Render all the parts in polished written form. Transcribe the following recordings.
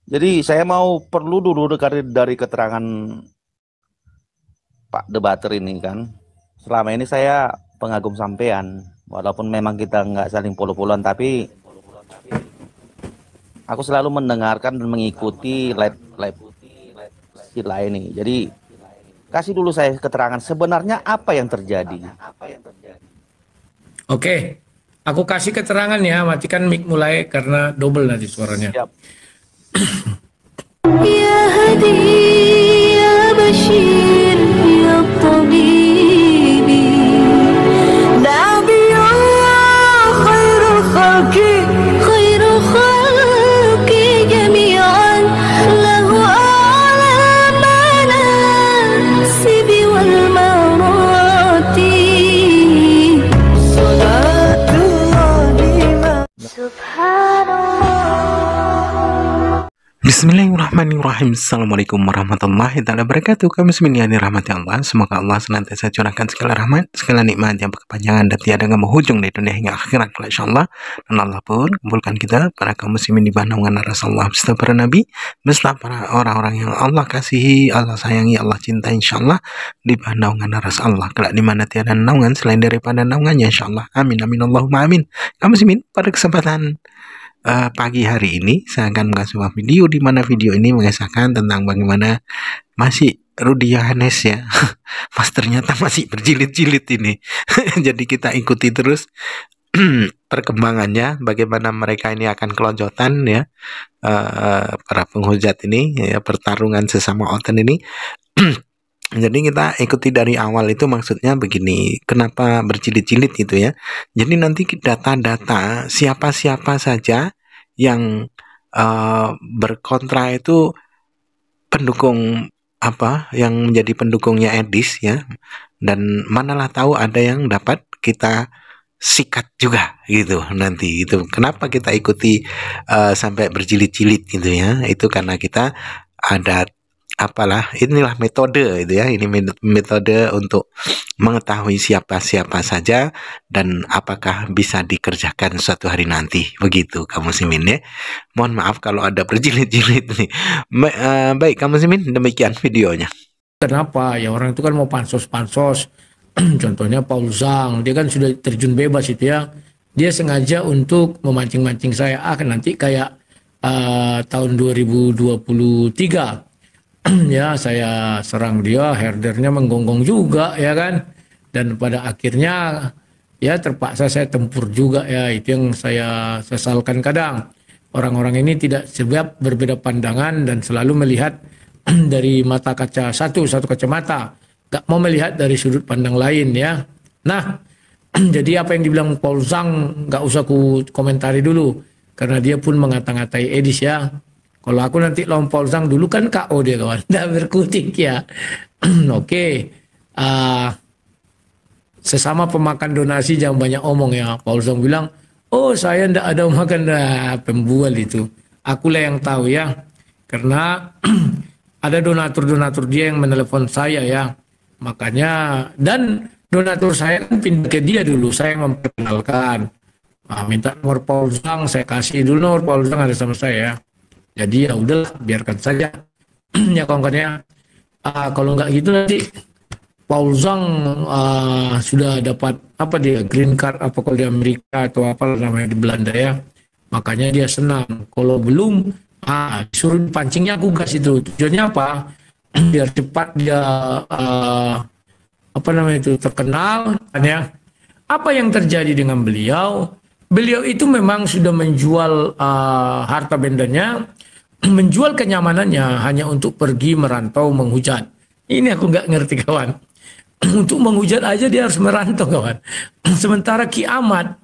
Jadi saya mau perlu dulu dari keterangan Pak debater ini kan. Selama ini saya pengagum sampean, walaupun memang kita nggak saling polo-poloan, tapi aku selalu mendengarkan dan mengikuti live sila ini. Jadi kasih dulu saya keterangan sebenarnya apa yang terjadi. Oke, aku kasih keterangan ya, matikan mic mulai karena double nanti suaranya. Siap. يا هدي يا بشير يا طبيبي دع بي الله خير خلق جميعا له أعلى المناسب والمراتب صلاة الله سبحان الله. Bismillahirrahmanirrahim. Assalamualaikum warahmatullahi taala wabarakatuh. Kaum muslimin yang dirahmati Allah, semoga Allah senantiasa curahkan segala rahmat, segala nikmat yang berkepanjangan dan tiada menghujung dari dunia hingga akhirat insyaallah. Dan Allah pun kumpulkan kita para kaum muslimin di bawah naungan Rasulullah beserta para nabi, beserta para orang-orang yang Allah kasihi, Allah sayangi, Allah cintai insyaallah di bawah naungan Rasulullah. Kelak di mana tiada naungan selain daripada naungannya insyaallah. Amin amin Allahumma amin. Kaum muslimin, pada kesempatan pagi hari ini saya akan mengasih sebuah video di mana video ini mengisahkan tentang bagaimana masih Rudy Yohanes ya. Mas ternyata masih berjilid-jilid ini. Jadi kita ikuti terus perkembangannya, bagaimana mereka ini akan keloncotan ya, para penghujat ini ya, pertarungan sesama oten ini. Jadi kita ikuti dari awal, itu maksudnya begini, kenapa berjilid-jilid gitu ya. Jadi nanti data-data siapa-siapa saja yang berkontra itu pendukung apa, yang menjadi pendukungnya Edis ya. Dan manalah tahu ada yang dapat kita sikat juga gitu nanti itu. Kenapa kita ikuti sampai berjilid-jilid gitu ya? Itu karena kita ada apalah, inilah metode itu ya, ini metode untuk mengetahui siapa-siapa saja dan apakah bisa dikerjakan suatu hari nanti, begitu kamu muslimin ya. Mohon maaf kalau ada berjilid-jilid nih. Baik kamu muslimin, demikian videonya. Kenapa? Ya orang itu kan mau pansos-pansos. Contohnya Paul Zhang, dia kan sudah terjun bebas itu ya. Dia sengaja untuk memancing-mancing saya. Nanti kayak tahun 2023 ya saya serang dia, herdernya menggonggong juga ya kan. Dan pada akhirnya ya terpaksa saya tempur juga ya. Itu yang saya sesalkan kadang. Orang-orang ini tidak sebab berbeda pandangan dan selalu melihat dari mata kaca satu kacamata, gak mau melihat dari sudut pandang lain ya. Nah, jadi apa yang dibilang Paul Zhang gak usah ku komentari dulu karena dia pun mengata-ngatai Edis ya. Kalau aku nanti lawan Paul Zhang dulu kan KO dia kawan, tidak berkutik ya. Oke, sesama pemakan donasi jangan banyak omong ya. Paul Zhang bilang, oh saya tidak ada makan, pembual itu. Akulah yang tahu ya, karena ada donatur-donatur dia yang menelepon saya ya. Makanya, dan donatur saya kan pindah ke dia dulu, saya yang memperkenalkan. Minta nomor Paul Zhang, saya kasih dulu nomor Paul Zhang ada sama saya ya. Jadi ya udahlah, biarkan saja. Ya kawan-kawannya, kalau nggak gitu nanti Paul Zhang sudah dapat apa dia green card apa kalau di Amerika atau apa namanya di Belanda ya. Makanya dia senang. Kalau belum, suruh pancingnya aku gas itu. Tujuannya apa? Biar cepat dia apa namanya itu terkenal. Ya. Apa yang terjadi dengan beliau? Beliau itu memang sudah menjual harta bendanya, menjual kenyamanannya hanya untuk pergi merantau menghujat. Ini aku nggak ngerti kawan. Untuk menghujat aja dia harus merantau kawan. Sementara kiamat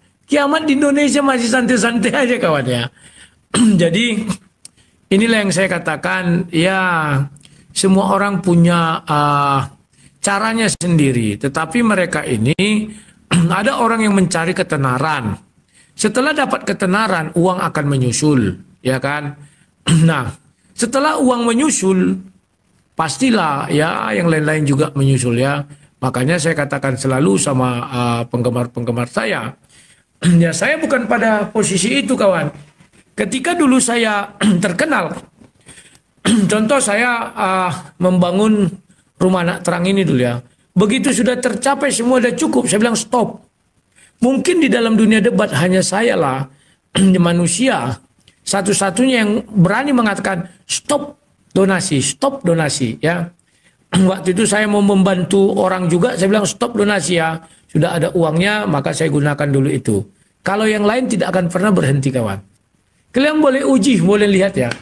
di Indonesia masih santai-santai aja kawan ya. Jadi inilah yang saya katakan ya, semua orang punya caranya sendiri. Tetapi mereka ini ada orang yang mencari ketenaran. Setelah dapat ketenaran, uang akan menyusul, ya kan? Nah, setelah uang menyusul, pastilah ya yang lain-lain juga menyusul ya. Makanya saya katakan selalu sama penggemar-penggemar saya, ya saya bukan pada posisi itu kawan. Ketika dulu saya terkenal, contoh saya membangun rumah anak terang ini dulu ya. Begitu sudah tercapai semua sudah cukup, saya bilang stop. Mungkin di dalam dunia debat hanya saya lah manusia satu-satunya yang berani mengatakan stop donasi ya. Waktu itu saya mau membantu orang juga, saya bilang stop donasi ya. Sudah ada uangnya, maka saya gunakan dulu itu. Kalau yang lain tidak akan pernah berhenti kawan. Kalian boleh uji, boleh lihat ya.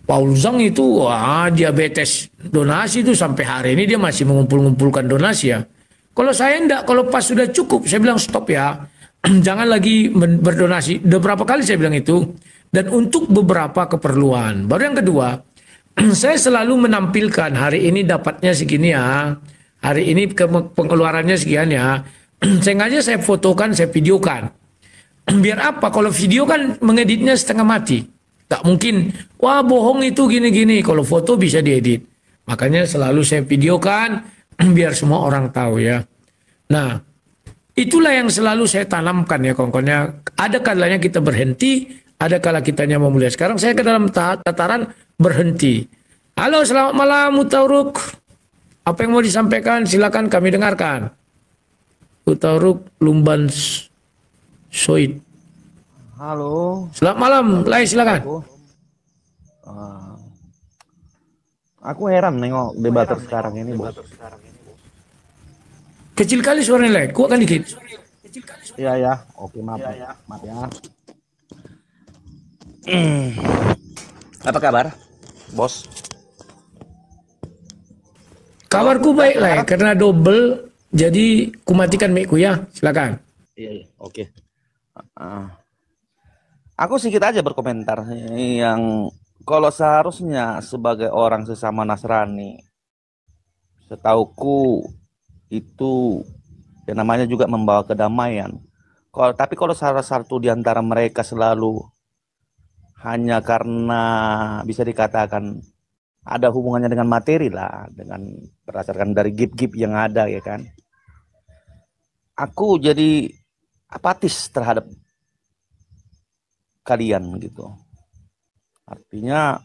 Paul Zhang itu diabetes donasi itu sampai hari ini dia masih mengumpulkan donasi ya. Kalau saya enggak, kalau pas sudah cukup, saya bilang stop ya. Jangan lagi berdonasi. Beberapa kali saya bilang itu. Dan untuk beberapa keperluan. Baru yang kedua, saya selalu menampilkan hari ini dapatnya segini ya. Hari ini pengeluarannya sekian ya. Sengaja saya fotokan, saya videokan. Biar apa? Kalau video kan mengeditnya setengah mati. Gak mungkin, wah bohong itu gini-gini. Kalau foto bisa diedit. Makanya selalu saya videokan biar semua orang tahu ya. Nah, itulah yang selalu saya tanamkan ya kawan-kawannya. Ada kalanya kita berhenti, ada kala kitanya memulai. Sekarang saya ke dalam tataran berhenti. Halo, selamat malam Mutauruk. Apa yang mau disampaikan? Silakan kami dengarkan. Mutauruk Lumban Soid. Halo. Selamat malam, Lai silakan. Aku heran nengok debater sekarang ini, Bos. Kecil kali suaranya Lai, kuatkan dikit. Iya ya, oke maaf ya. Apa kabar, Bos? Kabarku baik Lai, karena double jadi kumatikan mic-ku ya. Silakan. Iya, oke. Aku sedikit aja berkomentar yang kalau seharusnya sebagai orang sesama Nasrani, setauku itu yang namanya juga membawa kedamaian. Tapi kalau salah satu di antara mereka selalu hanya karena bisa dikatakan ada hubungannya dengan materi lah, dengan berdasarkan dari gift-gift yang ada ya kan. Aku jadi apatis terhadap kalian gitu. Artinya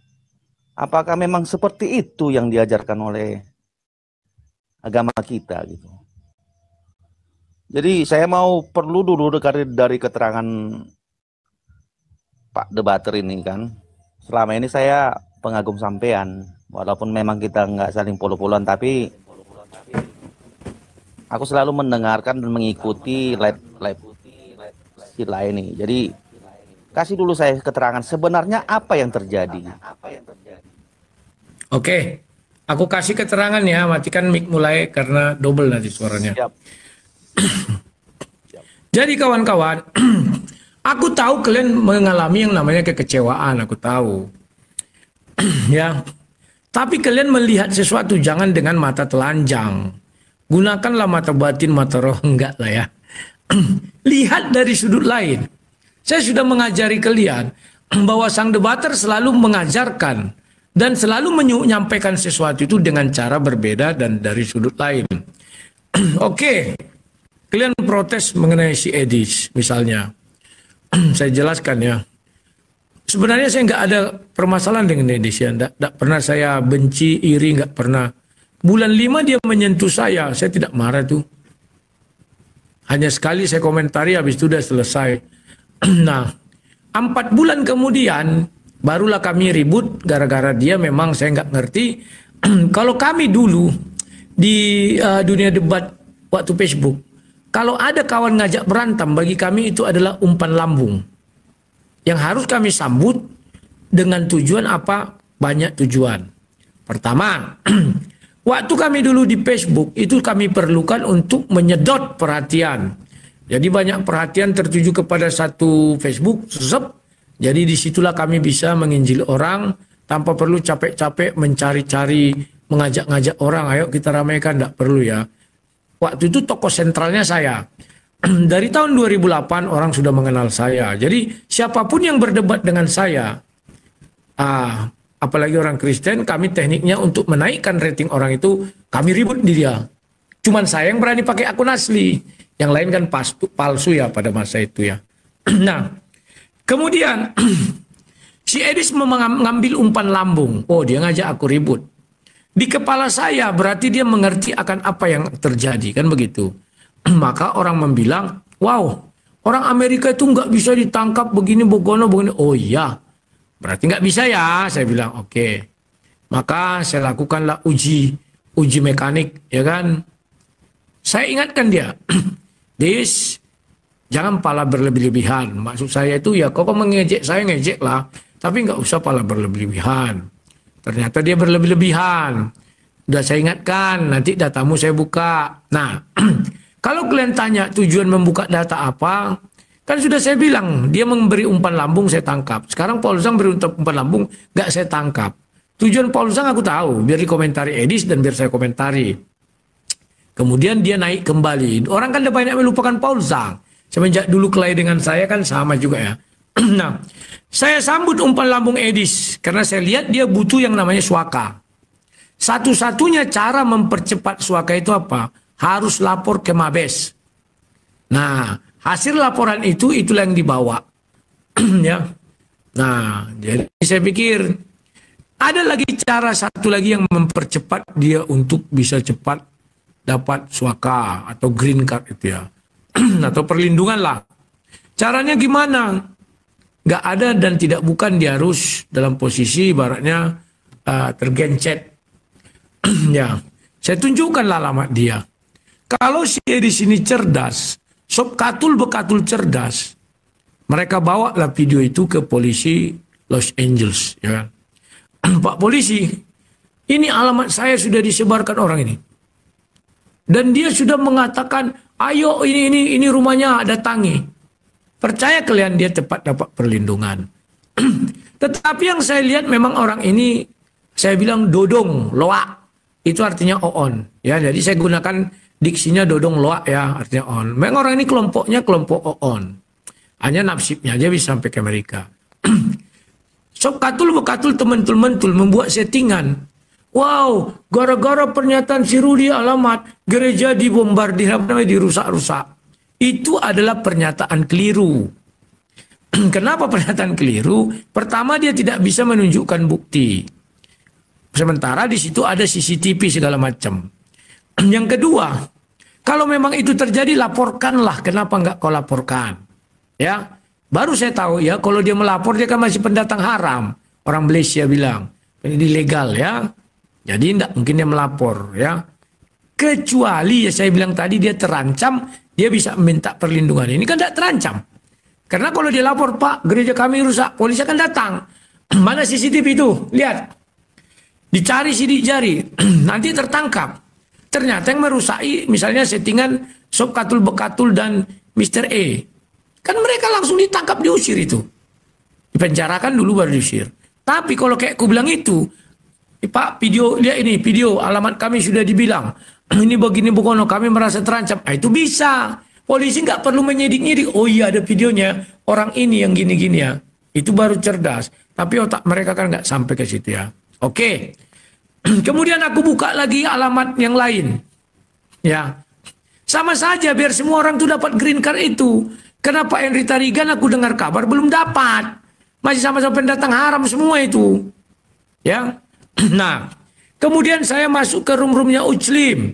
apakah memang seperti itu yang diajarkan oleh agama kita gitu. Jadi saya perlu dulu dari keterangan Pak debater ini kan. Selama ini saya pengagum sampean, walaupun memang kita nggak saling polo-poloan, tapi aku selalu mendengarkan dan mengikuti live sila ini. Jadi kasih dulu saya keterangan sebenarnya apa yang terjadi. Oke, aku kasih keterangan ya, matikan mic mulai karena double nanti suaranya. Siap. Jadi kawan-kawan, aku tahu kalian mengalami yang namanya kekecewaan, aku tahu. Ya. Tapi kalian melihat sesuatu jangan dengan mata telanjang. Gunakanlah mata batin, mata roh, enggak lah ya. Lihat dari sudut lain. Saya sudah mengajari kalian bahwa sang debater selalu mengajarkan dan selalu menyampaikan sesuatu itu dengan cara berbeda dan dari sudut lain. Oke, kalian protes mengenai si Edis misalnya. Saya jelaskan ya. Sebenarnya saya nggak ada permasalahan dengan Edis ya. Nggak pernah saya benci, iri, nggak pernah. Bulan 5 dia menyentuh saya tidak marah tuh. Hanya sekali saya komentari, habis itu udah selesai. Nah, 4 bulan kemudian barulah kami ribut gara-gara dia memang saya nggak ngerti. Kalau kami dulu di dunia debat waktu Facebook, kalau ada kawan ngajak berantem bagi kami itu adalah umpan lambung. Yang harus kami sambut dengan tujuan apa? Banyak tujuan. Pertama, waktu kami dulu di Facebook itu kami perlukan untuk menyedot perhatian. Jadi banyak perhatian tertuju kepada satu Facebook, jadi disitulah kami bisa menginjil orang tanpa perlu capek-capek mencari-cari, mengajak-ngajak orang, ayo kita ramaikan, tidak perlu ya. Waktu itu tokoh sentralnya saya. Dari tahun 2008 orang sudah mengenal saya. Jadi siapapun yang berdebat dengan saya, apalagi orang Kristen, kami tekniknya untuk menaikkan rating orang itu, kami ribut di dia. Cuman saya yang berani pakai akun asli. Yang lain kan palsu ya pada masa itu ya. Nah, kemudian Si Edis mengambil umpan lambung. Oh, dia ngajak aku ribut. Di kepala saya berarti dia mengerti akan apa yang terjadi, kan begitu. Maka orang membilang, wow, orang Amerika itu nggak bisa ditangkap begini, begono, begini. Oh iya, berarti nggak bisa ya. Saya bilang, oke. Maka saya lakukanlah uji mekanik, ya kan. Saya ingatkan dia, Dis, jangan pala berlebih-lebihan. Maksud saya itu ya, kau mengejek saya, ngejek lah. Tapi nggak usah pala berlebih-lebihan. Ternyata dia berlebih-lebihan. Udah saya ingatkan, nanti datamu saya buka. Nah, kalau kalian tanya tujuan membuka data apa, kan sudah saya bilang, dia memberi umpan lambung, saya tangkap. Sekarang Paul Zhang beri umpan lambung, nggak saya tangkap. Tujuan Paul Zhang aku tahu, biar dikomentari Edis dan biar saya komentari. Kemudian dia naik kembali. Orang kan udah banyak melupakan Paul Zhang. Semenjak dulu kelahi dengan saya kan sama juga ya. Nah, saya sambut umpan lambung Edis karena saya lihat dia butuh yang namanya suaka. Satu-satunya cara mempercepat suaka itu apa? Harus lapor ke Mabes. Nah, hasil laporan itu itulah yang dibawa. Ya. Nah, jadi saya pikir ada lagi cara satu lagi yang mempercepat dia untuk bisa cepat dapat suaka atau green card itu ya. Atau perlindungan lah. Caranya gimana? Gak ada dan tidak bukan dia harus dalam posisi ibaratnya tergencet. Ya, saya tunjukkanlah alamat dia. Kalau si di sini cerdas, sob katul bekatul cerdas, mereka bawa lah video itu ke polisi Los Angeles, ya kan? Pak polisi, ini alamat saya sudah disebarkan orang ini, dan dia sudah mengatakan, ayo ini rumahnya datangi. Percaya kalian dia tepat dapat perlindungan. Tetapi yang saya lihat memang orang ini, saya bilang dodong, loak. Itu artinya oon. Ya, jadi saya gunakan diksinya dodong loak ya, artinya on. Memang orang ini kelompoknya kelompok oon. Hanya nasibnya aja bisa sampai ke Amerika. Sob katul bekatul teman-teman membuat settingan. Wow, gara-gara pernyataan si Rudi alamat, gereja dibombardir, dirusak-rusak. Itu adalah pernyataan keliru. Kenapa pernyataan keliru? Pertama, dia tidak bisa menunjukkan bukti. Sementara di situ ada CCTV segala macam. Yang kedua, kalau memang itu terjadi, laporkanlah. Kenapa nggak kau laporkan? Ya, baru saya tahu ya, kalau dia melapor dia kan masih pendatang haram. Orang Malaysia bilang ini ilegal ya. Jadi tidak mungkin dia melapor ya. Kecuali ya saya bilang tadi dia terancam, dia bisa minta perlindungan. Ini kan tidak terancam. Karena kalau dia lapor, Pak, gereja kami rusak, polisi akan datang. Mana CCTV itu? Lihat. Dicari sidik jari. Nanti tertangkap. Ternyata yang merusaki, misalnya settingan Sob Katul Bekatul dan Mr. E. Kan mereka langsung ditangkap, diusir itu. Dipenjarakan dulu baru diusir. Tapi kalau kayak aku bilang itu, Pak, video, lihat ini, video, alamat kami sudah dibilang. Ini begini bukono, kami merasa terancam. Nah, itu bisa. Polisi nggak perlu menyidik-nyidik. Oh iya ada videonya. Orang ini yang gini-gini ya. Itu baru cerdas. Tapi otak mereka kan nggak sampai ke situ ya. Oke. Kemudian aku buka lagi alamat yang lain. Ya. Sama saja biar semua orang tuh dapat green card itu. Kenapa Henry Tarigan aku dengar kabar belum dapat. Masih sama-sama pendatang haram semua itu. Ya. Nah. Kemudian saya masuk ke room-roomnya Uclim.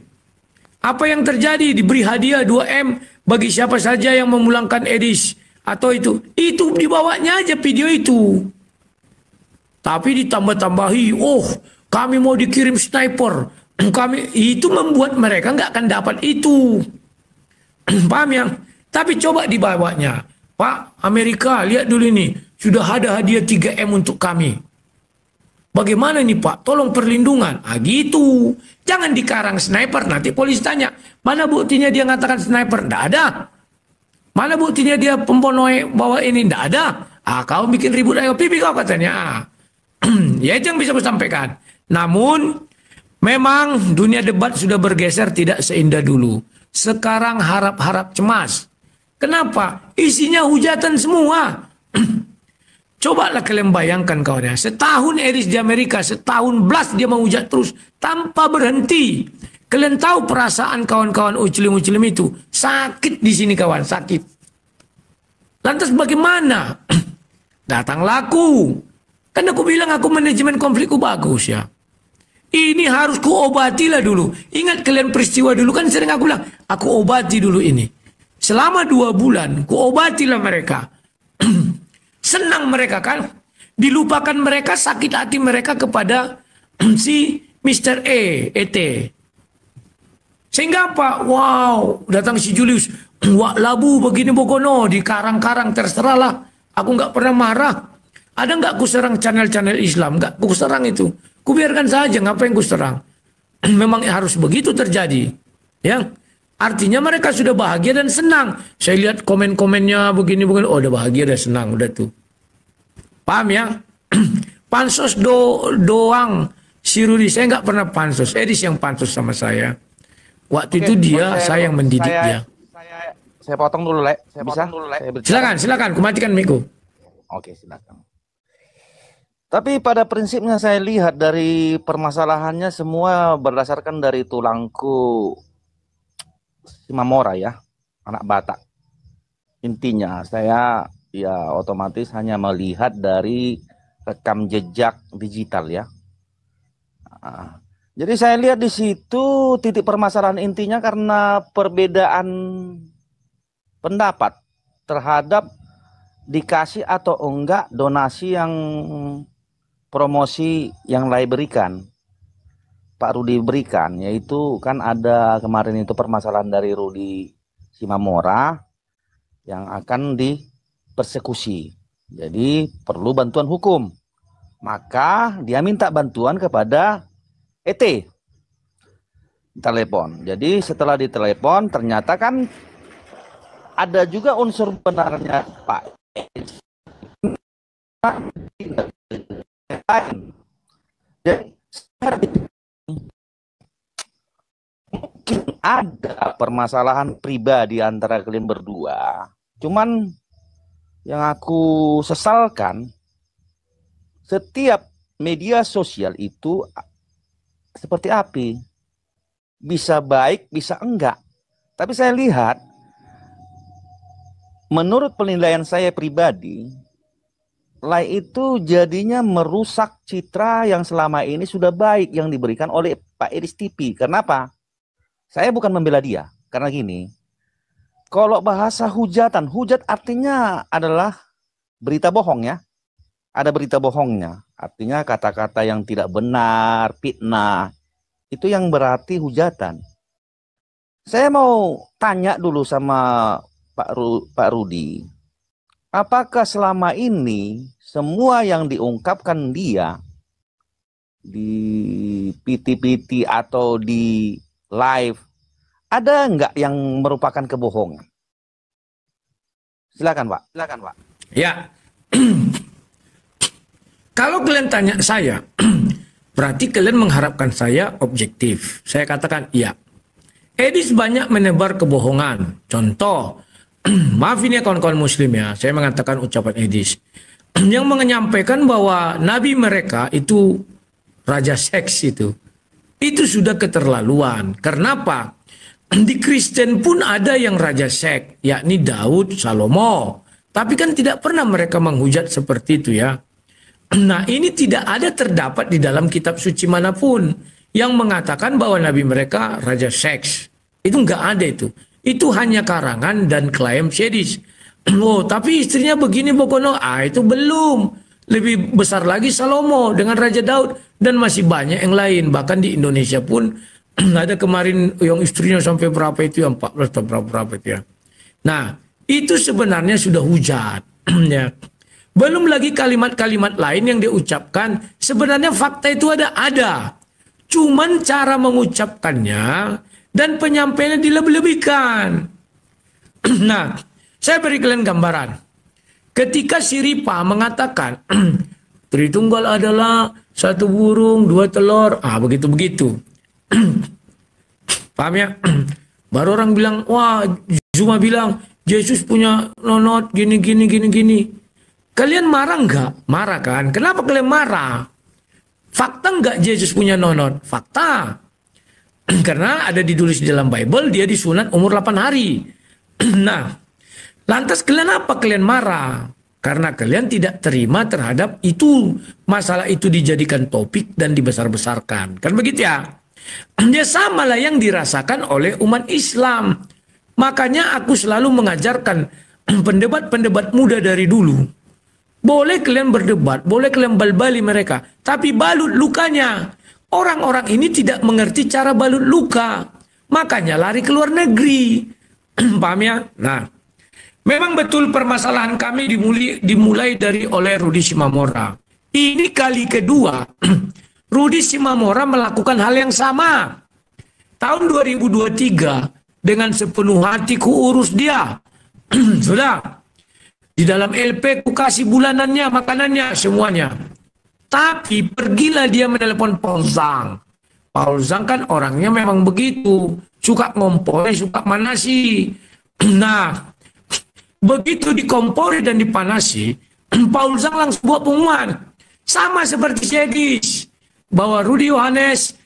Apa yang terjadi? Diberi hadiah 2M bagi siapa saja yang memulangkan Edis. Atau itu. Itu dibawanya aja video itu. Tapi ditambah-tambahi. Oh, kami mau dikirim sniper. Itu membuat mereka nggak akan dapat itu. Paham ya? Tapi coba dibawanya. Pak, Amerika, lihat dulu ini. Sudah ada hadiah 3M untuk kami. Bagaimana nih Pak? Tolong perlindungan. Ah gitu. Jangan dikarang sniper. Nanti polisi tanya. Mana buktinya dia ngatakan sniper? Nggak ada. Mana buktinya dia pembonoe bawa ini? Nggak ada. Ah kau bikin ribut ayo pipi kau katanya. Ya itu yang bisa aku sampaikan. Namun memang dunia debat sudah bergeser tidak seindah dulu. Sekarang harap-harap cemas. Kenapa? Isinya hujatan semua. Cobalah kalian bayangkan kawannya. Setahun Edis di Amerika, setahun belas dia menghujat terus tanpa berhenti. Kalian tahu perasaan kawan-kawan Uclim itu sakit di sini kawan, sakit. Lantas bagaimana? Datang laku. Kan aku bilang aku manajemen konflikku bagus ya. Ini harus kuobatilah dulu. Ingat kalian peristiwa dulu kan sering aku bilang, aku obati dulu ini. Selama 2 bulan, kuobatilah mereka. Senang mereka kan. Dilupakan mereka, sakit hati mereka kepada si Mr. ET. Sehingga apa? Wow, datang si Julius. Wah, labu begini bokono, di karang-karang terserahlah. Aku nggak pernah marah. Ada nggak ku serang channel-channel Islam? Nggak ku serang itu. Ku biarkan saja, ngapain ku serang? Memang harus begitu terjadi. Ya, artinya mereka sudah bahagia dan senang. Saya lihat komen-komennya begini-begini. Oh, udah bahagia, udah senang, udah tuh. Paham ya? Pansos doang. Si Rudi, saya nggak pernah pansos. Edis yang pansos sama saya. Waktu itu dia, saya yang mendidik dia. Saya potong dulu, Le. Saya bisa? Silakan, kumatikan Miko. Oke, silakan. Tapi pada prinsipnya saya lihat dari permasalahannya semua berdasarkan dari tulangku Simamora ya, anak Batak. Intinya saya ya otomatis hanya melihat dari rekam jejak digital ya. Jadi saya lihat di situ titik permasalahan intinya karena perbedaan pendapat terhadap dikasih atau enggak donasi yang promosi yang lain berikan, Pak Rudi berikan, yaitu kan ada kemarin itu permasalahan dari Rudi Simamora yang akan dipersekusi. Jadi perlu bantuan hukum. Maka dia minta bantuan kepada ET. Telepon. Jadi setelah ditelepon ternyata kan ada juga unsur benarnya Pak. Jadi mungkin ada permasalahan pribadi antara kalian berdua. Cuman yang aku sesalkan, setiap media sosial itu seperti api. Bisa baik, bisa enggak. Tapi saya lihat, menurut penilaian saya pribadi, Lai itu jadinya merusak citra yang selama ini sudah baik yang diberikan oleh Pak Edis TV. Kenapa? Saya bukan membela dia. Karena gini, kalau bahasa hujatan, hujat artinya adalah berita bohong ya. Ada berita bohongnya. Artinya kata-kata yang tidak benar, fitnah. Itu yang berarti hujatan. Saya mau tanya dulu sama Pak Rudi. Apakah selama ini semua yang diungkapkan dia di PT-PT atau di live, ada nggak yang merupakan kebohongan? Silakan Pak. Silakan Pak. Ya. Kalau kalian tanya saya, berarti kalian mengharapkan saya objektif. Saya katakan iya. Edis banyak menebar kebohongan. Contoh, maaf ini ya kawan-kawan muslim ya, saya mengatakan ucapan Edis. Yang menyampaikan bahwa nabi mereka itu raja seks itu sudah keterlaluan. Kenapa? Di Kristen pun ada yang raja seks, yakni Daud, Salomo. Tapi kan tidak pernah mereka menghujat seperti itu ya. Nah ini tidak ada terdapat di dalam kitab suci manapun yang mengatakan bahwa nabi mereka raja seks. Itu nggak ada itu. Itu hanya karangan dan klaim Edis. Oh, tapi istrinya begini Bokono. Itu belum. Lebih besar lagi Salomo dengan Raja Daud. Dan masih banyak yang lain. Bahkan di Indonesia pun ada kemarin yang istrinya sampai berapa itu, yang 14 atau berapa itu ya. Nah, itu sebenarnya sudah hujat. Ya. Belum lagi kalimat-kalimat lain yang diucapkan. Sebenarnya fakta itu ada. Cuman cara mengucapkannya dan penyampaiannya dilebih-lebihkan. Nah, saya beri kalian gambaran. Ketika si Ripa mengatakan Tritunggal adalah 1 burung, 2 telur, begitu-begitu. Paham ya? Baru orang bilang, wah, Zuma bilang Yesus punya nonot gini. Kalian marah nggak? Marah kan? Kenapa kalian marah? Fakta nggak Yesus punya nonot? Fakta. Karena ada ditulis di dalam Bible, dia disunat umur 8 hari. Nah, lantas kalian apa? Kalian marah. Karena kalian tidak terima terhadap itu, masalah itu dijadikan topik dan dibesar-besarkan. Kan begitu ya? Dia samalah yang dirasakan oleh umat Islam. Makanya aku selalu mengajarkan pendebat-pendebat muda dari dulu. Boleh kalian berdebat, boleh kalian bal-bali mereka. Tapi balut lukanya. Orang-orang ini tidak mengerti cara balut luka. Makanya lari ke luar negeri. Paham ya? Nah, memang betul permasalahan kami dimulai dari oleh Rudi Shimamura. Ini kali kedua Rudi Shimamura melakukan hal yang sama. Tahun 2023 dengan sepenuh hati ku urus dia. Sudah. Di dalam LP ku kasih bulanannya, makanannya, semuanya. Tapi pergilah dia menelepon Paul Zhang. Paul Zhang kan orangnya memang begitu. Suka ngompori, suka manasi. Nah, begitu dikompori dan dipanasi, Paul Zhang langsung buat pengumuman. Sama seperti Segis. Bahwa Rudi Yohanes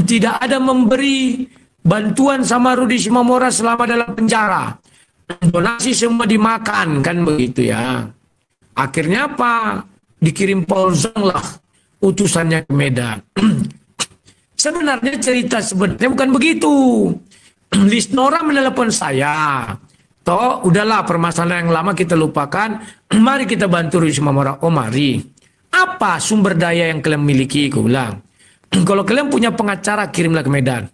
tidak ada memberi bantuan sama Rudi Shimamura selama dalam penjara. Donasi semua dimakan, kan begitu ya. Akhirnya apa? Dikirim Paul Zhang lah utusannya ke Medan. Sebenarnya cerita sebenarnya bukan begitu. Lisnora menelepon saya. Toh, udahlah permasalahan yang lama kita lupakan. Mari kita bantu Rudi Shimamura. Oh mari. Apa sumber daya yang kalian miliki? Aku bilang. Kalau kalian punya pengacara, kirimlah ke Medan.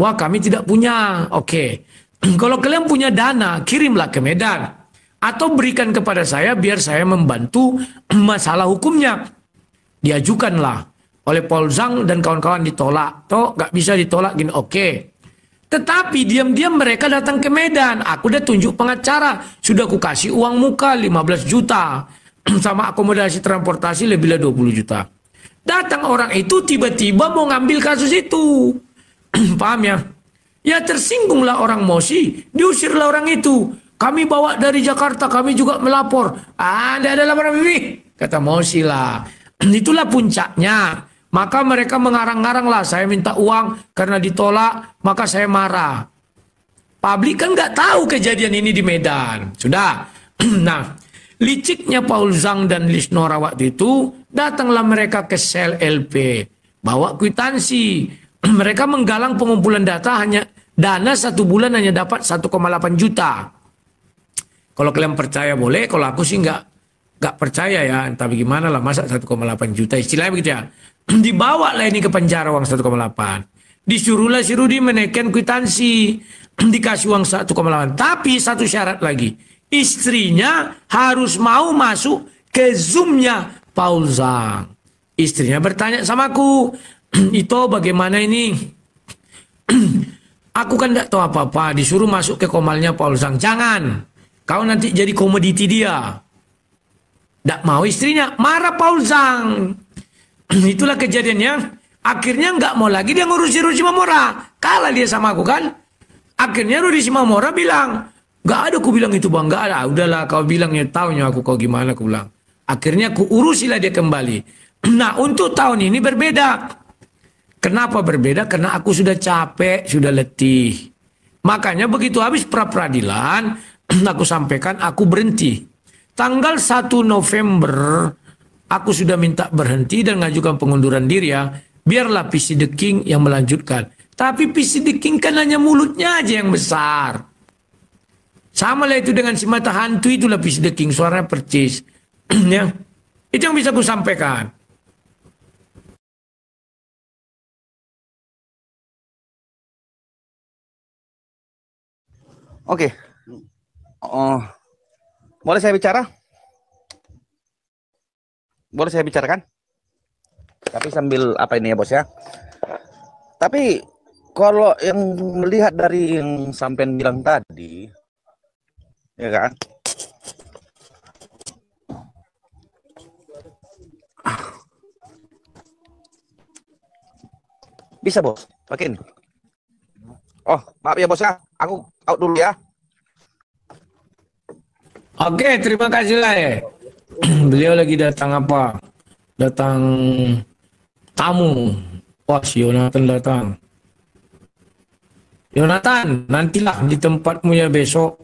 Wah, kami tidak punya. Oke. Kalau kalian punya dana, kirimlah ke Medan. Atau berikan kepada saya biar saya membantu masalah hukumnya. Diajukanlah oleh Paul Zhang dan kawan-kawan, ditolak. Toh gak bisa ditolak gini, oke. Tetapi diam-diam mereka datang ke Medan. Aku udah tunjuk pengacara. Sudah aku kasih uang muka 15 juta. Sama akomodasi transportasi lebih dari 20 juta. Datang orang itu tiba-tiba mau ngambil kasus itu. Paham ya? Ya tersinggunglah orang Mosi. Diusirlah orang itu. Kami bawa dari Jakarta, kami juga melapor. Ada laporan ini. Kata Mosi lah. Itulah puncaknya. Maka mereka mengarang-arang lah. Saya minta uang karena ditolak. Maka saya marah. Publik kan nggak tahu kejadian ini di Medan. Sudah. Nah, liciknya Paul Zhang dan Lisnora waktu itu. Datanglah mereka ke sel LP. Bawa kwitansi. Mereka menggalang pengumpulan dana 1 bulan hanya dapat 1,8 juta. Kalau kalian percaya boleh. Kalau aku sih nggak percaya ya, entah bagaimana lah, masa 1,8 juta, istilahnya begitu ya. Dibawa lah ini ke penjara uang 1,8. Disuruhlah si Rudi menaikkan kwitansi, dikasih uang 1,8. Tapi satu syarat lagi, istrinya harus mau masuk ke Zoom-nya Paul Zhang. Istrinya bertanya sama aku, itu bagaimana ini? Aku kan tidak tahu apa-apa, disuruh masuk ke komalnya Paul Zhang. Jangan, kau nanti jadi komoditi dia. Tidak mau istrinya, marah Paul Zhang. Itulah kejadiannya. Akhirnya nggak mau lagi dia ngurusi Rudi Shimamura. Kalah dia sama aku kan. Akhirnya Rudi Shimamura bilang, nggak ada, aku bilang itu bang, nggak ada. Udahlah kau bilang, ya taunya aku kau gimana, aku bilang. Akhirnya aku urusilah dia kembali. Nah untuk tahun ini berbeda. Kenapa berbeda? Karena aku sudah capek, sudah letih. Makanya begitu habis pra-peradilan, aku sampaikan aku berhenti. Tanggal 1 November, aku sudah minta berhenti dan mengajukan pengunduran diri ya. Biarlah PC The King yang melanjutkan. Tapi PC The King kan hanya mulutnya aja yang besar. Sama lah itu dengan si mata hantu, itulah PC The King, suaranya percis. Ya. Itu yang bisa aku sampaikan. Oke. Oh, boleh saya bicara? Boleh saya bicarakan? Tapi sambil apa ini ya bos ya? Tapi kalau yang melihat dari yang sampean bilang tadi, ya kan? Bisa bos, pakai ini. Oh, maaf ya bos ya, aku out dulu ya. Oke, terima kasih lah ya. Beliau lagi datang apa? Datang tamu. Wah, si Yonatan datang. Yonatan, nantilah di tempatmu ya besok.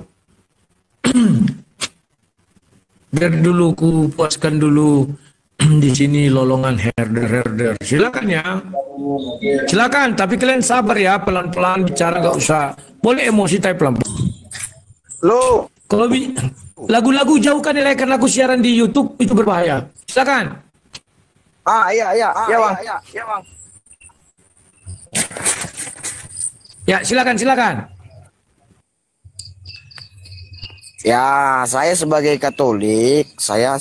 Biar dulu ku puaskan dulu di sini lolongan herder. Silakan ya. Silakan, tapi kalian sabar ya, pelan-pelan bicara, gak usah. Boleh emosi tapi pelan-pelan. Lo, Kalau lagu-lagu jauhkan nilai karena aku siaran di YouTube itu berbahaya. Silakan. iya bang. Ya, silakan. Ya, saya sebagai Katolik, saya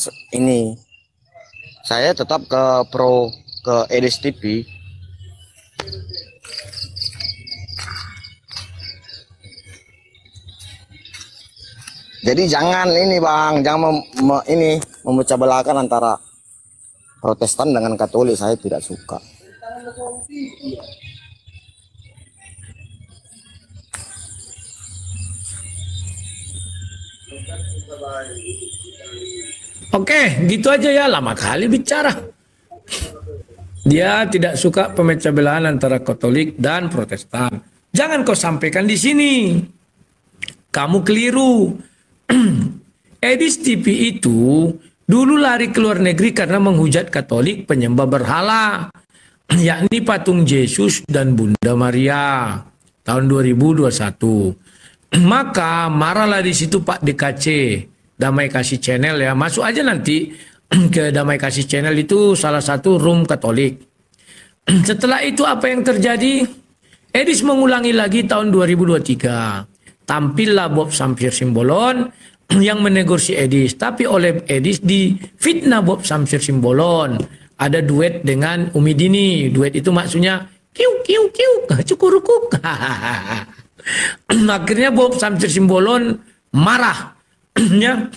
tetap ke Edis TV. Jadi jangan ini bang, jangan memecah belahkan antara Protestan dengan Katolik. Saya tidak suka. Oke, gitu aja ya, lama kali bicara. Dia tidak suka pemecah belahan antara Katolik dan Protestan. Jangan kau sampaikan di sini. Kamu keliru. Edis TV itu dulu lari ke luar negeri karena menghujat Katolik penyembah berhala, yakni patung Yesus dan Bunda Maria tahun 2021. Maka marahlah di situ Pak DKC, Damai Kasih Channel ya. Masuk aja nanti ke Damai Kasih Channel, itu salah satu room Katolik. Setelah itu apa yang terjadi? Edis mengulangi lagi tahun 2023. Tampillah Bob Samsir Simbolon yang menegur si Edis. Tapi oleh Edis di fitnah Bob Samsir Simbolon. Ada duet dengan Umi Dini. Duet itu maksudnya kiu kiu kiu cukurukuk. Akhirnya Bob Samsir Simbolon marah. Ya.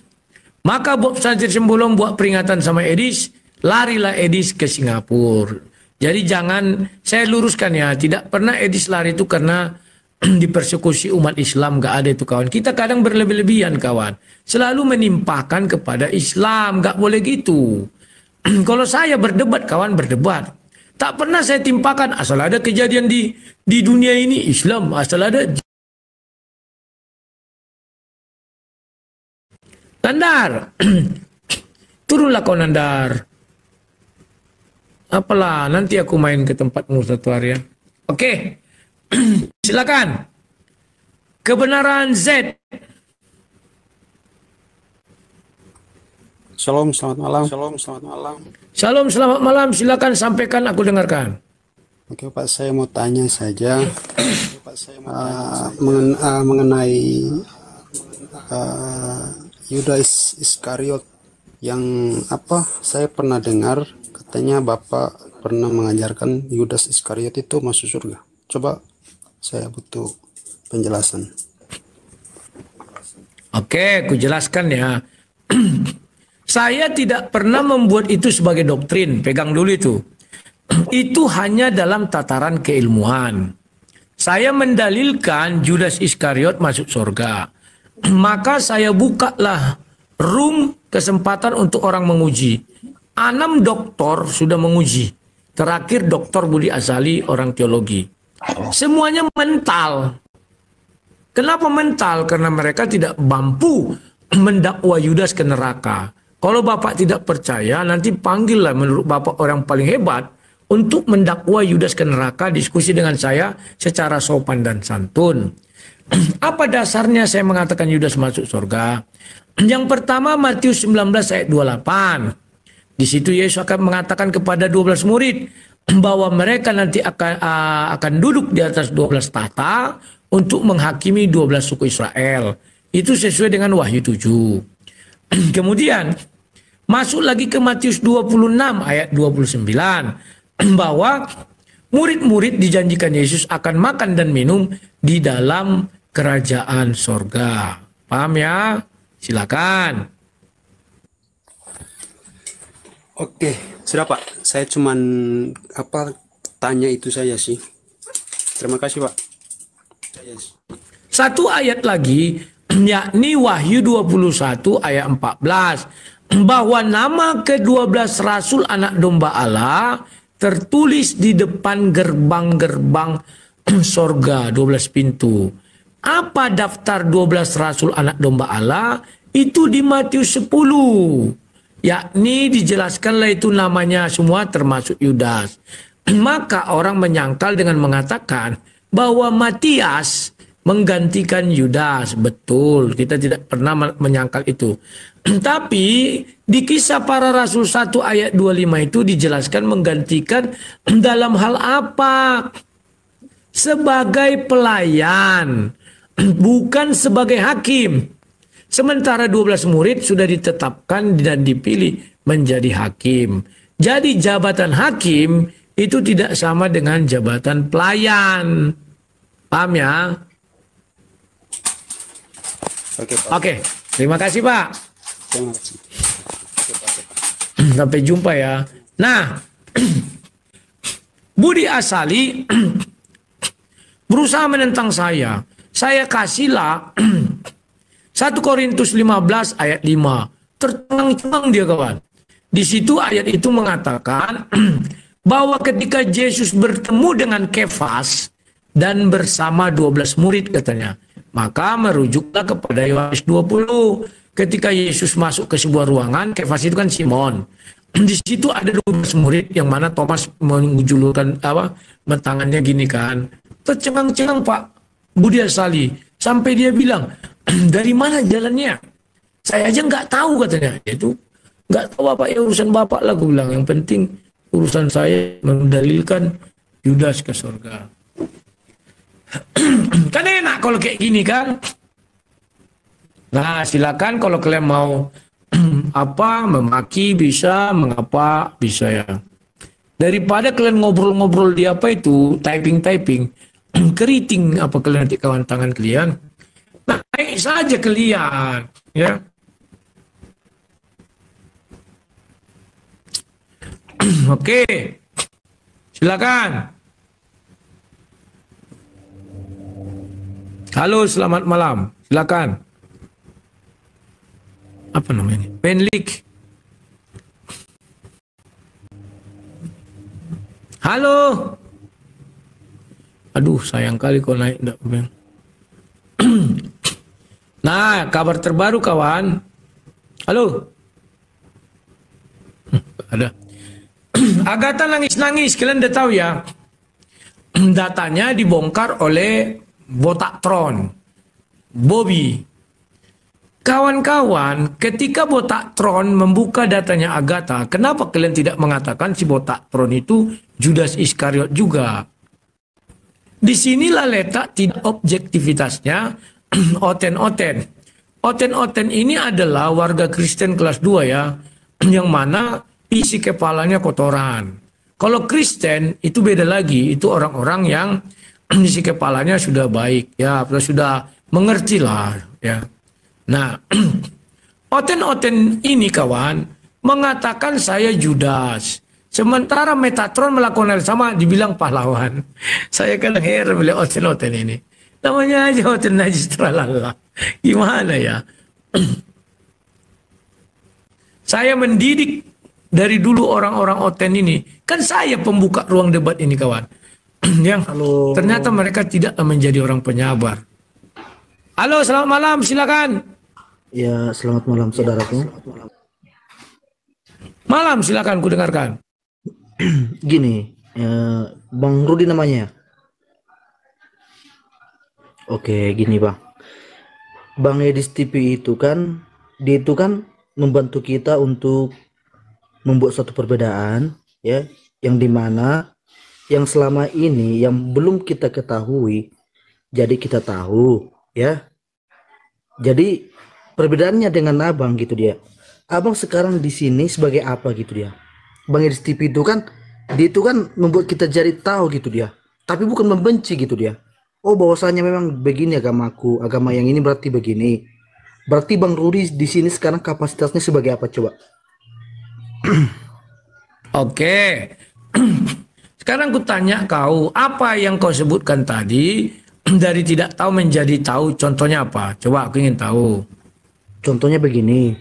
Maka Bob Samsir Simbolon buat peringatan sama Edis. Larilah Edis ke Singapura. Jadi jangan, saya luruskan ya, tidak pernah Edis lari itu karena dipersekusi umat Islam, gak ada itu kawan. Kita kadang berlebih-lebihan kawan, selalu menimpakan kepada Islam, gak boleh gitu. Kalau saya berdebat kawan, berdebat, tak pernah saya timpakan asal ada kejadian di dunia ini Islam, asal ada. Nandar, turunlah kau Nandar. Apalah, nanti aku main ke tempatmu satu hari ya. Oke. Silakan. Kebenaran Z. Shalom, selamat malam. Shalom, selamat malam. Shalom, selamat malam. Silakan sampaikan, aku dengarkan. Oke Pak, saya mau tanya saja mengenai Yudas Iskariot yang saya pernah dengar katanya Bapak pernah mengajarkan Yudas Iskariot itu masuk surga. Coba saya butuh penjelasan. Oke, aku jelaskan ya. Saya tidak pernah membuat itu sebagai doktrin. Pegang dulu itu. Itu hanya dalam tataran keilmuan. Saya mendalilkan Yudas Iskariot masuk surga. Maka saya bukalah room kesempatan untuk orang menguji. 6 doktor sudah menguji. Terakhir Dr. Budi Azali, orang teologi. Semuanya mental. Kenapa mental? Karena mereka tidak mampu mendakwa Yudas ke neraka. Kalau Bapak tidak percaya, nanti panggillah menurut Bapak orang paling hebat untuk mendakwa Yudas ke neraka, diskusi dengan saya secara sopan dan santun. Apa dasarnya saya mengatakan Yudas masuk surga? Yang pertama Matius 19 ayat 28. Di situ Yesus akan mengatakan kepada 12 murid bahwa mereka nanti akan duduk di atas 12 tahta untuk menghakimi 12 suku Israel. Itu sesuai dengan Wahyu 7. Kemudian masuk lagi ke Matius 26 ayat 29 bahwa murid-murid dijanjikan Yesus akan makan dan minum di dalam kerajaan sorga. Paham ya? Silakan. Oke, sudah Pak. Saya cuman tanya itu saja sih. Terima kasih Pak. Satu ayat lagi, yakni Wahyu 21 ayat 14. Bahwa nama ke-12 Rasul Anak Domba Allah tertulis di depan gerbang-gerbang sorga, 12 pintu. Apa daftar 12 Rasul Anak Domba Allah? itu di Matius 10. Yakni dijelaskanlah itu namanya semua termasuk Yudas. Maka orang menyangkal dengan mengatakan bahwa Matias menggantikan Yudas. Betul, kita tidak pernah menyangkal itu. Tapi di Kisah Para Rasul 1 ayat 25 itu dijelaskan menggantikan dalam hal apa? Sebagai pelayan, bukan sebagai hakim. Sementara 12 murid sudah ditetapkan dan dipilih menjadi hakim. Jadi jabatan hakim itu tidak sama dengan jabatan pelayan. Paham ya? Oke, Pak. Oke, terima kasih Pak. Terima kasih. Sampai jumpa ya. Nah, Budi Asali berusaha menentang saya. Saya kasihlah 1 Korintus 15 ayat 5. Tercengang-cengang dia kawan. Di situ ayat itu mengatakan bahwa ketika Yesus bertemu dengan Kefas dan bersama 12 murid katanya, maka merujuklah kepada Yohanes 20. Ketika Yesus masuk ke sebuah ruangan, Kefas itu kan Simon. Di situ ada 12 murid yang mana Thomas menjulurkan tangannya gini kan. Tercengang-cengang Pak Budi Asali. Sampai dia bilang, dari mana jalannya? Saya aja nggak tahu katanya. Itu nggak tahu apa ya urusan bapak lah, gue bilang. Yang penting urusan saya mendalilkan Yudas ke surga. Kan enak kalau kayak gini kan. Nah silakan kalau kalian mau memaki bisa, mengapa bisa ya. Daripada kalian ngobrol-ngobrol di apa itu, typing, keriting apa kalian nanti kawan tangan kalian. Naik saja kalian, ya. Oke, silakan. Halo, selamat malam. Silakan. Apa namanya? Penlik. Halo. Aduh, sayang kali kau naik enggak, Ben. Nah, kabar terbaru kawan. Halo. Ada. Agatha nangis-nangis, kalian udah tahu ya. Datanya dibongkar oleh Botaktron, Bobby. Kawan-kawan, ketika Botaktron membuka datanya Agatha, kenapa kalian tidak mengatakan si Botaktron itu Judas Iskariot juga? Disinilah letak tidak objektivitasnya Oten-Oten. Oten-Oten ini adalah warga Kristen kelas 2 ya, yang mana isi kepalanya kotoran. Kalau Kristen itu beda lagi, itu orang-orang yang isi kepalanya sudah baik, ya sudah mengerti lah ya. Nah, Oten-Oten ini kawan mengatakan saya Judas. Sementara Metatron melakukan hal sama, dibilang pahlawan. Saya kadang heran oleh Oten-Oten ini. Namanya aja Oten Najis Tralala. Gimana ya? Saya mendidik dari dulu orang-orang Oten ini. Kan saya pembuka ruang debat ini kawan. Yang ternyata mereka tidak menjadi orang penyabar. Halo, selamat malam, silakan. Ya, selamat malam saudaraku. Malam, silakan ku dengarkan. Gini, Bang Rudi namanya. Oke, gini Bang. Bang Edis TV itu kan, dia itu kan membantu kita untuk membuat suatu perbedaan, ya, yang dimana yang selama ini yang belum kita ketahui, jadi kita tahu, ya. Jadi perbedaannya dengan abang gitu dia. Abang sekarang di sini sebagai apa gitu dia. Bang Edis TV itu kan, dia itu kan membuat kita jadi tahu gitu dia. Tapi bukan membenci gitu dia. Oh bahwasanya memang begini agamaku, agama yang ini berarti begini. Berarti Bang Rudi di sini sekarang kapasitasnya sebagai apa coba? Oke. Sekarang ku tanya kau, apa yang kau sebutkan tadi dari tidak tahu menjadi tahu, contohnya apa? Coba aku ingin tahu. Contohnya begini.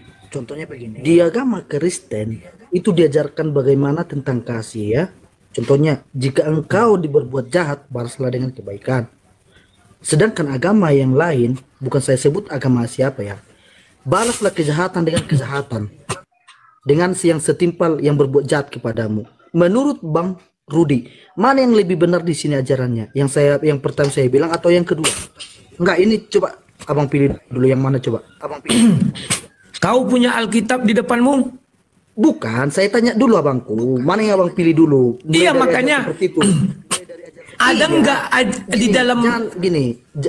Di agama Kristen itu diajarkan bagaimana tentang kasih ya. Contohnya, jika engkau berbuat jahat, balaslah dengan kebaikan. Sedangkan agama yang lain, bukan saya sebut agama siapa ya, balaslah kejahatan dengan kejahatan, dengan yang setimpal yang berbuat jahat kepadamu. Menurut Bang Rudi, mana yang lebih benar di sini ajarannya? Yang pertama saya bilang atau yang kedua? Enggak, ini coba abang pilih dulu yang mana coba. Abang pilih. Kau punya Alkitab di depanmu? Bukan, saya tanya dulu abangku, mana yang abang pilih dulu? Mulai Iya, dari makanya. ajaran seperti itu. Ada enggak di Gini, dalam jangan gini,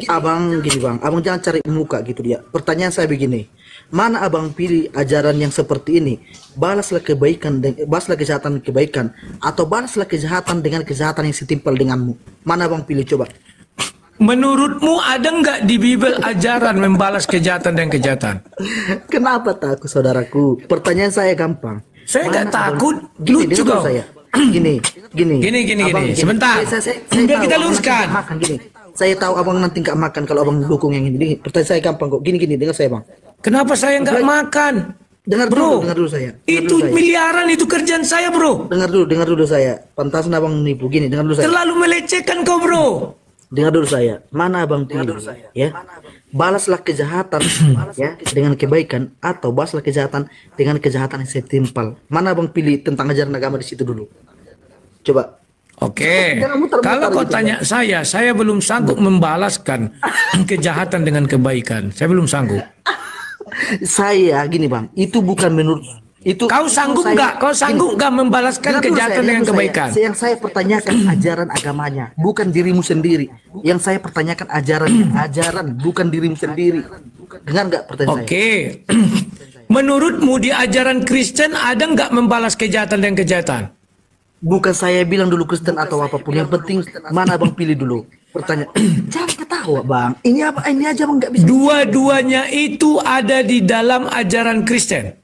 abang gini bang, abang jangan cari muka gitu dia. Pertanyaan saya begini, mana abang pilih ajaran yang seperti ini? Balaslah kebaikan, balaslah kejahatan kebaikan, atau balaslah kejahatan dengan kejahatan yang setimpal denganmu. Mana abang pilih coba? menurutmu ada enggak di Bible ajaran membalas kejahatan dan kejahatan? Kenapa takut saudaraku? Pertanyaan saya gampang. Saya enggak Mana abang- takut, Gini, lucu dengar kau. saya. Gini. Gini. Sebentar. Biar tahu kita abang luruskan. nanti nggak makan, gini. Saya tahu abang nanti nggak makan kalau abang dukung yang ini. Pertanyaan saya gampang kok. Gini, dengar saya bang. Kenapa saya enggak makan? Dengar Bro, dulu saya. Dengar itu dulu saya. miliaran itu kerjaan saya, bro. Dengar dulu saya. Pantasan abang nipu. Gini, dengar dulu saya. Terlalu melecehkan kau, bro. Dengar dulu saya. Mana abang pilih? Ya. Balaslah kejahatan ya dengan kebaikan atau balaslah kejahatan dengan kejahatan yang setimpal. Mana abang pilih tentang ajaran agama di situ dulu? Coba. Oke, Jangan muter-muter kalau kau gitu, tanya saya belum sanggup membalaskan kejahatan dengan kebaikan. Saya belum sanggup. Saya gini bang, itu bukan menurut itu. Kau sanggup saya- nggak? Kau sanggup gini, nggak membalaskan dengar dulu kejahatan saya, dengan dengar dulu kebaikan? Yang saya pertanyakan ajaran agamanya, bukan dirimu sendiri. Yang saya pertanyakan ajaran, bukan dirimu sendiri. Dengar nggak pertanyaan saya? Oke, menurutmu di ajaran Kristen ada nggak membalas kejahatan dan kejahatan? Bukan saya bilang dulu Kristen atau apapun. Yang penting mana abang pilih dulu. Pertanyaan. Jangan ketawa bang. Ini apa? Ini aja bang nggak bisa. Dua-duanya itu ada di dalam ajaran Kristen.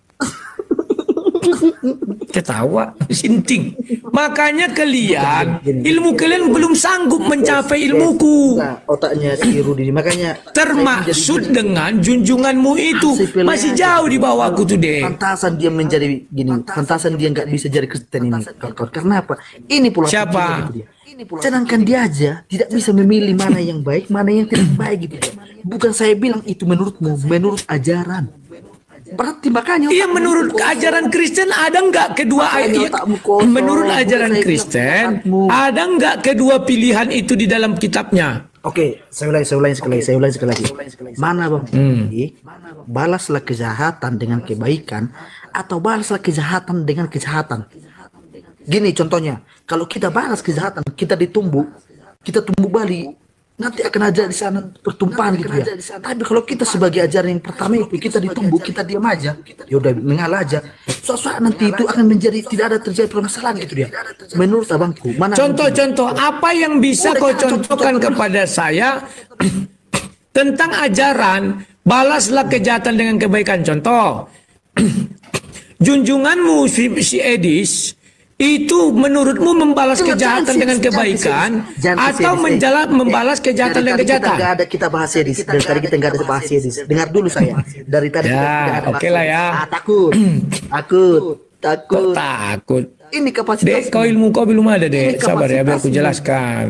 Ketawa, sinting. Makanya kalian, ilmu kalian belum sanggup mencapai ilmuku. Nah, otaknya si Rudi ini. Makanya Termaksud dengan junjunganmu itu masih jauh di bawahku tuh deh. pantasan dia menjadi gini, pantasan dia nggak bisa jadi Kristen ini kawan-kawan. Karena apa? Ini pula Siapa? gitu dia. Sedangkan dia aja tidak bisa memilih mana yang baik, mana yang tidak baik gitu. Bukan saya bilang itu menurutmu, menurut ajaran. Berarti makanya Iya, otakmu menurut kosong. ajaran Kristen ada nggak kedua Makanya ayat? otakmu kosong. Menurut Bukan ajaran saya bilang Kristen otakmu. ada nggak kedua pilihan itu di dalam kitabnya? Oke, saya ulangi sekali lagi. Mana bang? Balaslah kejahatan dengan kebaikan atau balaslah kejahatan dengan kejahatan. Gini contohnya, kalau kita balas kejahatan, kita tumbuh balik, nanti akan ada di sana pertumpahan gitu ya. Tapi kalau kita sebagai ajaran yang pertama itu kita ditumbuh, kita diam aja, ya udah mengalah aja. Suatu nanti itu akan menjadi tidak ada terjadi permasalahan gitu dia. Menurut abangku, mana? Contoh-contoh apa yang bisa kau contohkan kepada saya tentang ajaran balaslah kejahatan dengan kebaikan? Contoh, junjunganmu si Edis itu menurutmu membalas kejahatan dengan kebaikan atau membalas kejahatan dengan kejahatan? Nggak ada kita bahas Edis. Dari tadi kita nggak ada bahas Edis. Dengar dulu saya. Dari tadi kita tidak Ya, ada oke bahas lah Edis. ya. Takut. Takut. Ini kapasitas. Dek, kau ilmu kau belum ada, Dek. Ini Sabar ya, biar aku kapasitasmu. jelaskan.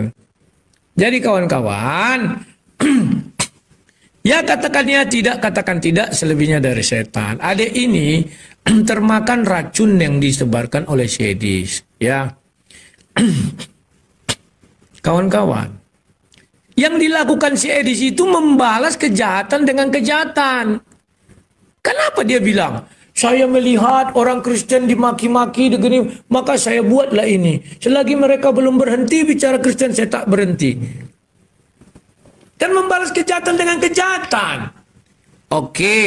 Jadi kawan-kawan, ya katakan tidak selebihnya dari setan. Adek ini termakan racun yang disebarkan oleh si Edis. Ya, kawan-kawan, yang dilakukan si Edis itu membalas kejahatan dengan kejahatan. Kenapa dia bilang, saya melihat orang Kristen dimaki-maki begini, maka saya buatlah ini. Selagi mereka belum berhenti bicara Kristen, saya tak berhenti. Dan membalas kejahatan dengan kejahatan. Oke.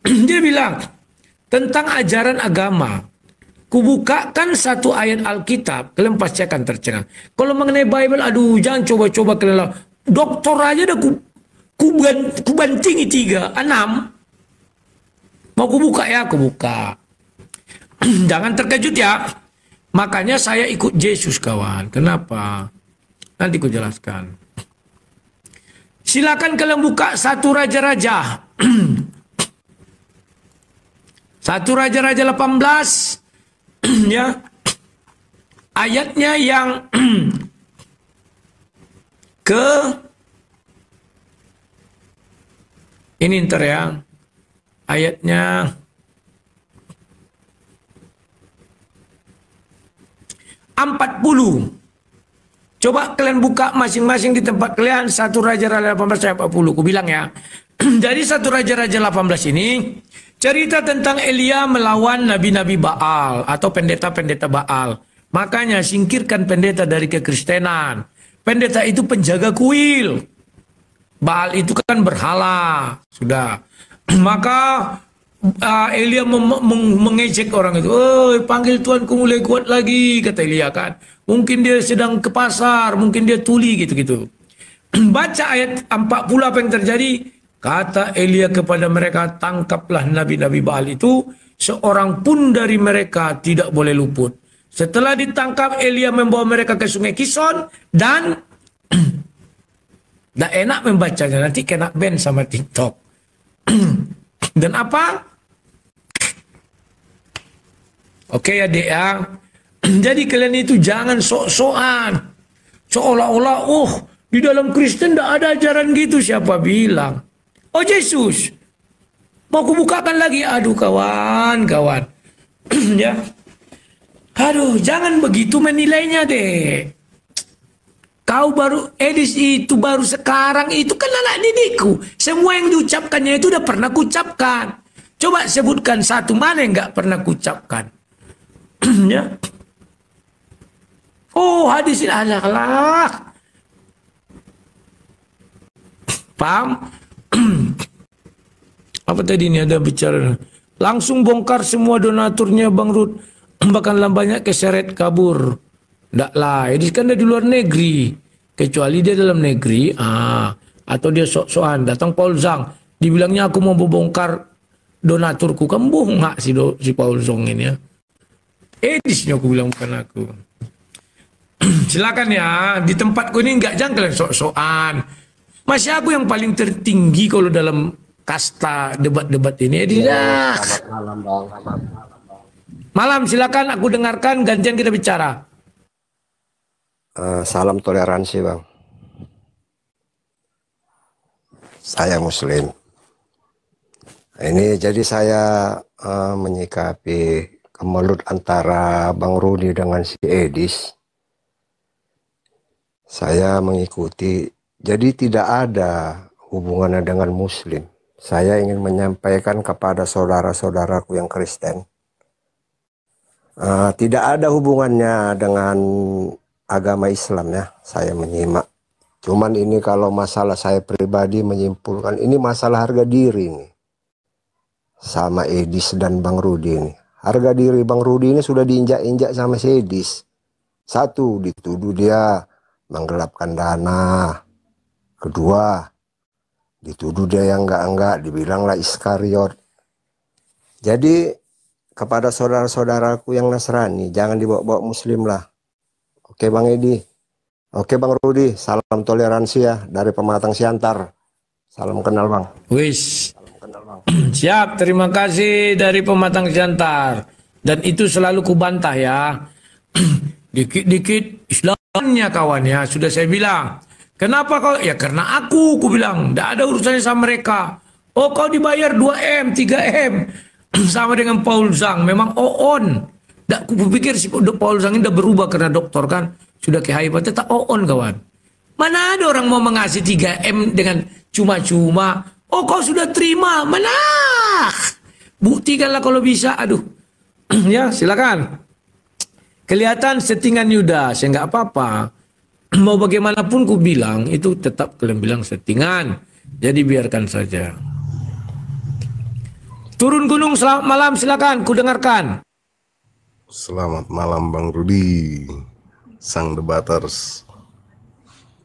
Dia bilang, tentang ajaran agama, kubukakan satu ayat Alkitab, kalian pasti akan tercengang. Kalau mengenai Bible, aduh jangan coba-coba kalian. Doktor aja dah kubantingi 3, 6. Mau kubuka ya, kubuka. Jangan terkejut ya. Makanya saya ikut Yesus kawan. Kenapa? Nanti ku jelaskan. Silakan kalian buka 1 Raja-Raja. 1 Raja-Raja 18. Ya. Ayatnya yang ke ini ntar ya. ayatnya 40. Coba kalian buka masing-masing di tempat kalian 1 Raja-Raja 18 ayat 40. Aku bilang ya. Jadi 1 Raja-Raja 18 ini cerita tentang Elia melawan nabi-nabi Baal atau pendeta-pendeta Baal. Makanya singkirkan pendeta dari kekristenan. Pendeta itu penjaga kuil. Baal itu kan berhala. Sudah. Maka Elia mengejek orang itu. Oh, panggil Tuanku mulai kuat lagi, kata Elia kan. Mungkin dia sedang ke pasar, mungkin dia tuli gitu-gitu. Baca ayat 40 apa yang terjadi. Kata Elia kepada mereka, tangkaplah nabi-nabi Baal itu, seorang pun dari mereka tidak boleh luput. Setelah ditangkap, Elia membawa mereka ke sungai Kison dan tidak enak membacanya, nanti kena ban sama TikTok. Dan apa? Oke adik ya. Jadi kalian itu jangan sok-sokan. Seolah-olah, oh di dalam Kristen tidak ada ajaran gitu. Siapa bilang? Oh Yesus. Mau kubukakan lagi. Aduh kawan-kawan. Ya. Aduh jangan begitu menilainya deh. Kau baru, Edis itu baru sekarang, itu kan anak didikku. Semua yang diucapkannya itu udah pernah kucapkan. Coba sebutkan satu mana yang nggak pernah kucapkan. Ya. Oh hadis ini, alah. Paham? Apa tadi ini ada bicara. Langsung bongkar semua donaturnya Bang Rud. Bahkan banyak keseret kabur. Nggak lah, ini kan dia di luar negeri. Kecuali dia dalam negeri, atau dia sok-sokan. Datang Paul Zhang, dibilangnya aku mau membongkar donaturku. Kamu bohong nggak si Paul Zhang ini ya? Edisnya aku bilang bukan aku. Silakan ya, di tempatku ini nggak jangan kalian sok-sokan. Masih aku yang paling tertinggi kalau dalam kasta debat-debat ini. Edis dah. Malam Bang. Malam silakan aku dengarkan, gantian kita bicara. Salam toleransi Bang. Saya Muslim. Ini jadi saya menyikapi kemelut antara Bang Rudi dengan si Edis. Saya mengikuti. Jadi tidak ada hubungannya dengan Muslim. Saya ingin menyampaikan kepada saudara-saudaraku yang Kristen. Tidak ada hubungannya dengan agama Islam ya, saya menyimak. Cuman ini kalau masalah saya pribadi menyimpulkan, ini masalah harga diri nih. Sama Edis dan Bang Rudi ini. Harga diri Bang Rudi ini sudah diinjak-injak sama si Edis. Satu, dituduh dia menggelapkan dana. Kedua, dituduh dia yang enggak, dibilanglah Iskariot. Jadi kepada saudara-saudaraku yang Nasrani, jangan dibawa-bawa Muslim lah. Oke Bang Edi, oke Bang Rudi, salam toleransi ya dari Pematang Siantar. Salam kenal Bang. Wis, siap, terima kasih dari Pematang Siantar. Dan itu selalu kubantah ya. Dikit-dikit Islamnya kawan ya, sudah saya bilang. Kenapa kau? Ya karena aku bilang, tidak ada urusannya sama mereka. Oh kau dibayar 2M, 3M. Sama dengan Paul Zhang, memang on. Aku pikir si Paul Zhang ini udah berubah karena dokter kan. Sudah ke hyper, tetap on kawan. Mana ada orang mau mengasih 3M dengan cuma-cuma. Oh kau sudah terima, mana? Buktikanlah kalau bisa, aduh. Ya silakan. Kelihatan settingan Yuda, saya nggak apa-apa. Mau bagaimanapun ku bilang, itu tetap kalian bilang settingan. Jadi biarkan saja. Turun gunung selamat malam, silakan, ku dengarkan. Selamat malam Bang Rudi, sang debaters.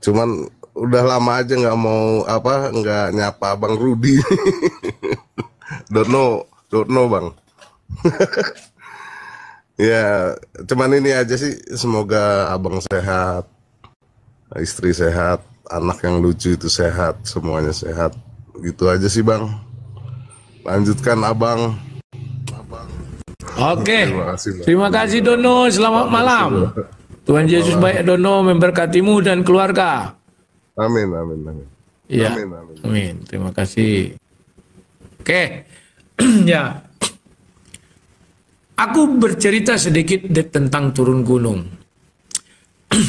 Cuman udah lama aja nggak mau nggak nyapa Bang Rudi. don't know Bang. Ya, cuman ini aja sih. Semoga abang sehat, istri sehat, anak yang lucu itu sehat, semuanya sehat. Gitu aja sih Bang. Lanjutkan abang. Oke, terima kasih Dono, selamat malam. Tuhan Yesus baik Dono, memberkatimu dan keluarga. Amin. Ya, Amin. amin. Terima kasih. Oke, Ya, aku bercerita sedikit tentang turun gunung.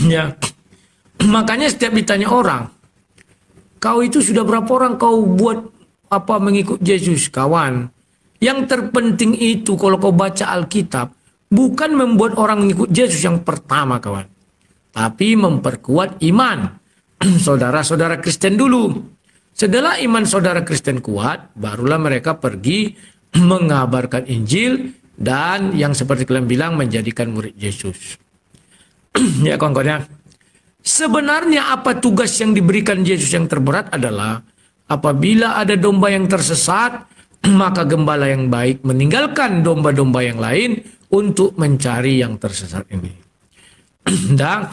Ya, makanya setiap ditanya orang, kau itu sudah berapa orang kau buat apa mengikut Yesus, kawan? Yang terpenting itu kalau kau baca Alkitab, bukan membuat orang mengikut Yesus yang pertama, kawan, tapi memperkuat iman saudara-saudara Kristen dulu. Setelah iman saudara Kristen kuat, barulah mereka pergi mengabarkan Injil dan yang seperti kalian bilang menjadikan murid Yesus. Ya kawan-kawan ya. Sebenarnya apa tugas yang diberikan Yesus yang terberat adalah apabila ada domba yang tersesat, maka gembala yang baik meninggalkan domba-domba yang lain untuk mencari yang tersesat ini. Dan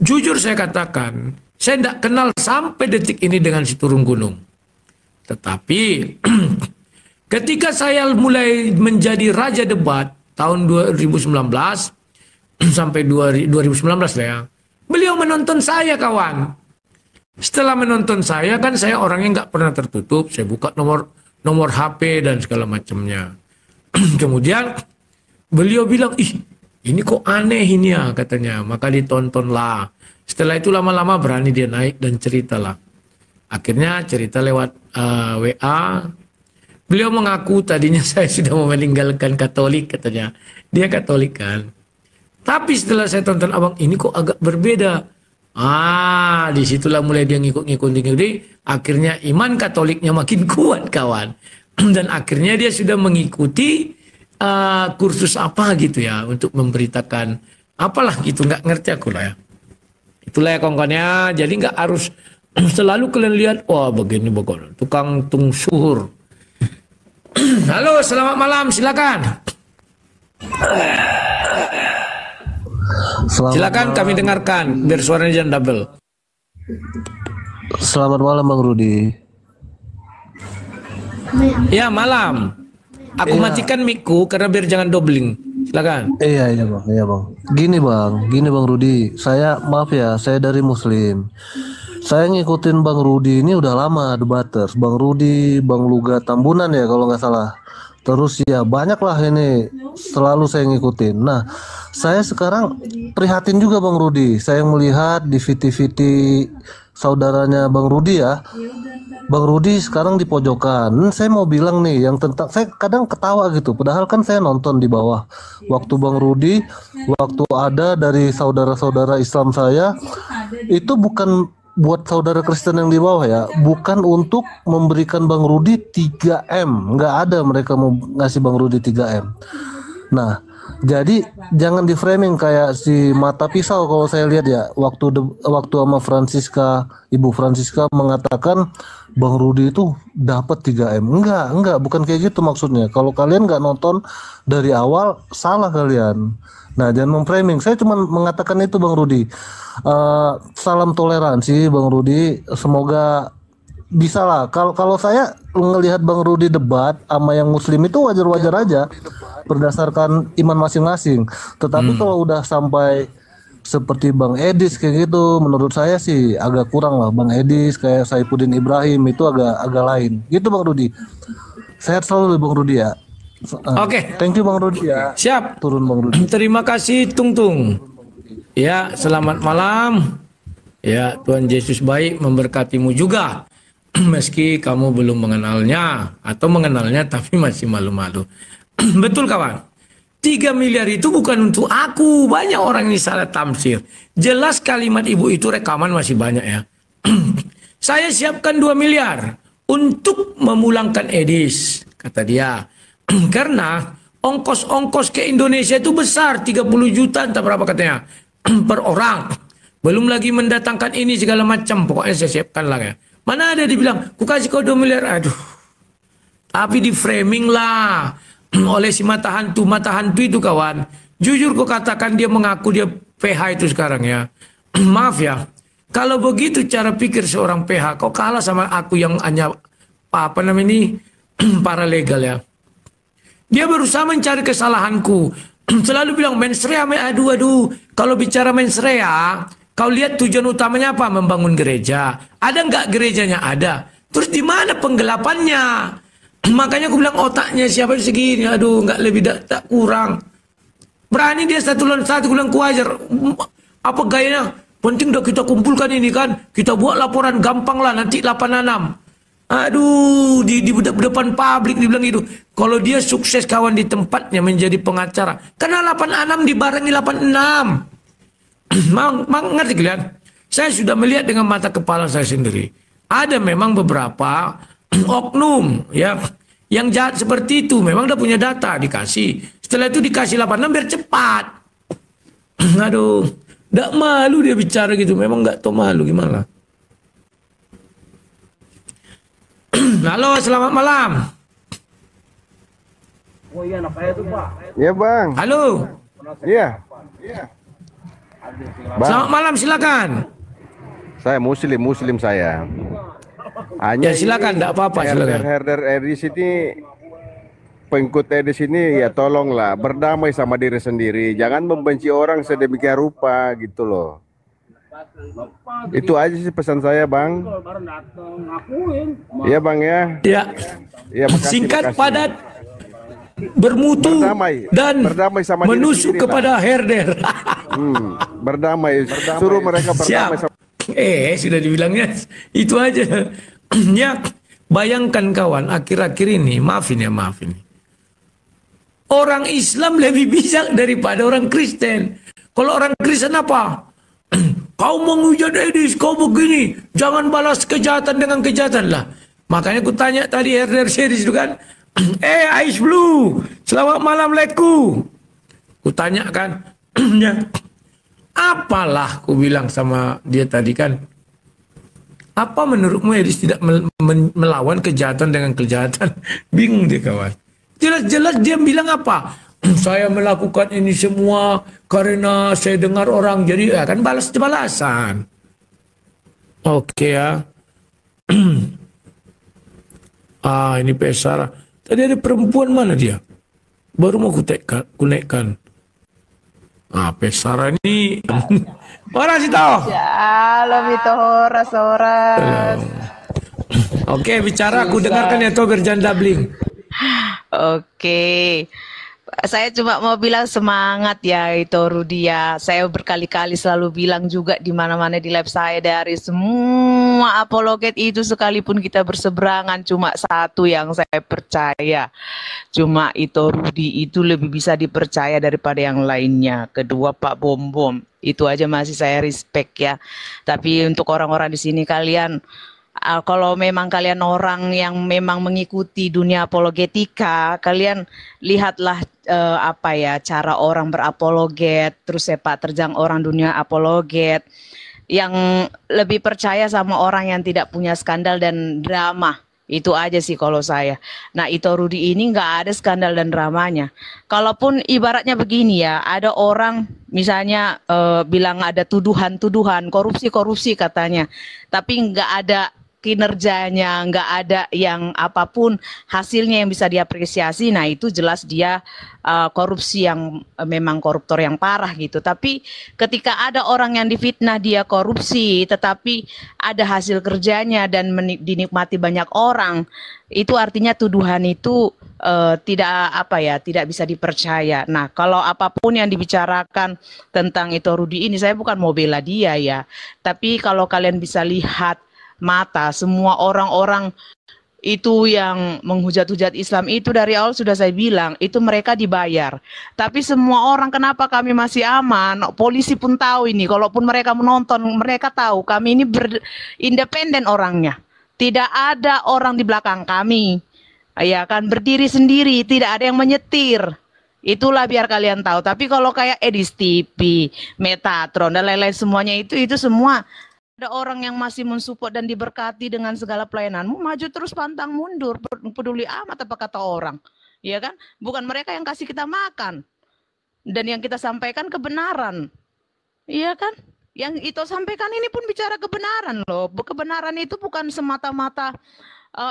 jujur saya katakan, saya tidak kenal sampai detik ini dengan si turun gunung. Tetapi ketika saya mulai menjadi raja debat tahun 2019 sampai 2019 ya, beliau menonton saya, kawan. Setelah menonton saya kan saya orangnya nggak pernah tertutup. Saya buka nomor HP dan segala macamnya. Kemudian beliau bilang, ih ini kok aneh ini ya katanya. Maka ditontonlah. Setelah itu lama-lama berani dia naik dan ceritalah. Akhirnya cerita lewat WA. Beliau mengaku tadinya saya sudah mau meninggalkan Katolik katanya. Dia Katolik kan. Tapi setelah saya tonton abang ini kok agak berbeda. Disitulah mulai dia ngikut. Akhirnya iman Katoliknya makin kuat, kawan. Dan akhirnya dia sudah mengikuti kursus apa gitu ya untuk memberitakan apalah gitu, nggak ngerti aku lah ya. Itulah ya kawan-kawan ya. Jadi nggak harus selalu kalian lihat wah begini bagaimana tukang tung suhur. Halo, selamat malam, silakan. Silakan kami dengarkan biar suaranya jangan double. Selamat malam Bang Rudi. Ya malam. Aku matikan mic-ku karena biar jangan doubling. Silakan. Iya bang. Gini bang Rudi. Saya maaf ya, saya dari Muslim. Saya ngikutin Bang Rudi ini udah lama debaters. Bang Rudi, Bang Luga Tambunan ya kalau nggak salah. Terus ya banyak lah ini selalu saya ngikutin. Nah, saya sekarang prihatin juga Bang Rudi. Saya melihat di VT saudaranya Bang Rudi ya. Bang Rudi sekarang di pojokan. Saya mau bilang nih yang tentang, saya kadang ketawa gitu. Padahal kan saya nonton di bawah. Waktu Bang Rudi, waktu ada dari saudara-saudara Islam saya, itu bukan buat saudara Kristen yang di bawah ya, bukan untuk memberikan Bang Rudi 3M. Nggak ada mereka mau ngasih Bang Rudi 3M. Nah, jadi jangan di framing kayak si mata pisau kalau saya lihat ya. Waktu sama Ibu Francisca mengatakan Bang Rudi itu dapat 3M. Enggak, bukan kayak gitu maksudnya. Kalau kalian nggak nonton dari awal, salah kalian. Nah, jangan memframing. Saya cuma mengatakan itu Bang Rudi. Salam toleransi Bang Rudi. Semoga bisa lah. Kalau saya ngelihat Bang Rudi debat sama yang Muslim itu wajar-wajar aja berdasarkan iman masing-masing. Tetapi kalau udah sampai seperti Bang Edis kayak gitu, menurut saya sih agak kurang lah. Bang Edis kayak Saifuddin Ibrahim itu agak lain. Gitu Bang Rudi. Sehat selalu Bang Rudi ya. Oke. Thank you Bang Rudi ya. Siap. Turun Bang Rudi. Terima kasih Tung. Ya, selamat malam. Ya, Tuhan Yesus baik memberkatimu juga. Meski kamu belum mengenalnya atau mengenalnya tapi masih malu-malu. Betul kawan. 3 miliar itu bukan untuk aku. Banyak orang ini salah tafsir. Jelas kalimat ibu itu rekaman masih banyak ya. Saya siapkan 2 miliar untuk memulangkan Edis, kata dia. Karena ongkos-ongkos ke Indonesia itu besar, 30 juta entah berapa katanya per orang. Belum lagi mendatangkan ini segala macam. Pokoknya saya siapkan lah ya. Mana ada dibilang, ku kasih kau 2 miliar. Aduh. Tapi di framing lah oleh si mata hantu itu kawan. Jujur ku katakan dia mengaku dia PH itu sekarang ya. Maaf ya. Kalau begitu cara pikir seorang PH, kau kalah sama aku yang hanya apa namanya ini paralegal ya. Dia berusaha mencari kesalahanku. Selalu bilang mensrea, aduh. Kalau bicara mensrea, kau lihat tujuan utamanya apa? Membangun gereja. Ada nggak gerejanya? Ada. Terus di mana penggelapannya? Makanya aku bilang otaknya siapa segini, aduh nggak lebih tak kurang. Berani dia satu lawan satu, bilang kuajar. Apa gayanya? Penting dah kita kumpulkan ini kan, kita buat laporan gampang lah nanti 86. Aduh, di depan publik dibilang itu. Kalau dia sukses kawan di tempatnya menjadi pengacara, karena 86 dibarengi 86. Ngerti kalian? Saya sudah melihat dengan mata kepala saya sendiri. Ada memang beberapa oknum ya yang jahat seperti itu, memang udah punya data dikasih. Setelah itu dikasih 86 biar cepat. Aduh, nggak malu dia bicara gitu. Memang nggak tahu malu gimana. Halo, selamat malam. Oh iya, anak saya tuh Pak. Iya Bang. Halo. Iya. Bang, Selamat malam, silakan. saya muslim saya. Hanya Ya silakan, enggak apa-apa, silakan. herder Edis ini, pengikut Edis ini ya tolonglah berdamai sama diri sendiri. Jangan membenci orang sedemikian rupa gitu loh. Itu aja sih pesan saya Bang. Iya Bang ya. Ya. Iya, makasih, Singkat, makasih. padat, bermutu, dan berdamai sama diri menusuk sendiri, kepada herder. Berdamai. Suruh mereka berdamai Siap. sama. Sudah dibilangnya itu aja. Ya, bayangkan kawan, akhir-akhir ini, maafin ya. Orang Islam lebih bijak daripada orang Kristen. Kalau orang Kristen apa? Kau menghujat Edis, kau begini, jangan balas kejahatan dengan kejahatan lah. Makanya aku tanya tadi herder series itu kan, Ice Blue, selamat malam leku. Ku tanya kan, ya, apalah ku bilang sama dia tadi kan, apa menurutmu Edis tidak melawan kejahatan dengan kejahatan? Bingung dia kawan. Jelas-jelas dia bilang apa? Saya melakukan ini semua karena saya dengar orang, jadi ya kan balas-balasan. Oke ya. Ini Pesara. Tadi ada perempuan, mana dia? Baru mau kunaikkan. Pesara ini. Orang sih tahu. Shalom itu horas. Oke, bicara aku dengarkan ya, Toger Janda Bling. Oke. Saya cuma mau bilang semangat ya itu Rudi ya. Saya berkali-kali selalu bilang juga di mana-mana di live saya, dari semua apologet itu sekalipun kita berseberangan, cuma satu yang saya percaya. Cuma itu Rudi itu lebih bisa dipercaya daripada yang lainnya. Kedua Pak Bom Bom. Itu aja masih saya respect ya. Tapi untuk orang-orang di sini kalian, kalau memang kalian orang yang memang mengikuti dunia apologetika, kalian lihatlah cara orang berapologet, terus sepak terjang orang dunia apologet yang lebih percaya sama orang yang tidak punya skandal dan drama. Itu aja sih kalau saya. Nah, Ito Rudi ini nggak ada skandal dan dramanya. Kalaupun ibaratnya begini ya, ada orang misalnya bilang ada tuduhan-tuduhan, korupsi katanya, tapi nggak ada kinerjanya, nggak ada yang apapun hasilnya yang bisa diapresiasi. Nah itu jelas dia korupsi yang memang koruptor yang parah gitu. Tapi ketika ada orang yang difitnah dia korupsi tetapi ada hasil kerjanya dan dinikmati banyak orang, itu artinya tuduhan itu tidak bisa dipercaya. Nah kalau apapun yang dibicarakan tentang itu Rudi ini, saya bukan mau bela dia ya, tapi kalau kalian bisa lihat mata semua orang-orang itu yang menghujat-hujat Islam itu, dari awal sudah saya bilang itu mereka dibayar. Tapi semua orang, kenapa kami masih aman? Polisi pun tahu ini, kalaupun mereka menonton mereka tahu kami ini independen orangnya, tidak ada orang di belakang kami, ya kan, berdiri sendiri, tidak ada yang menyetir. Itulah biar kalian tahu. Tapi kalau kayak Edis TV, Metatron dan lain-lain semuanya itu semua ada orang yang masih mensupport dan diberkati dengan segala pelayananmu, maju terus pantang mundur, peduli amat apa kata orang, ya kan? Bukan mereka yang kasih kita makan, dan yang kita sampaikan kebenaran, iya kan? Yang itu sampaikan ini pun bicara kebenaran loh. Kebenaran itu bukan semata-mata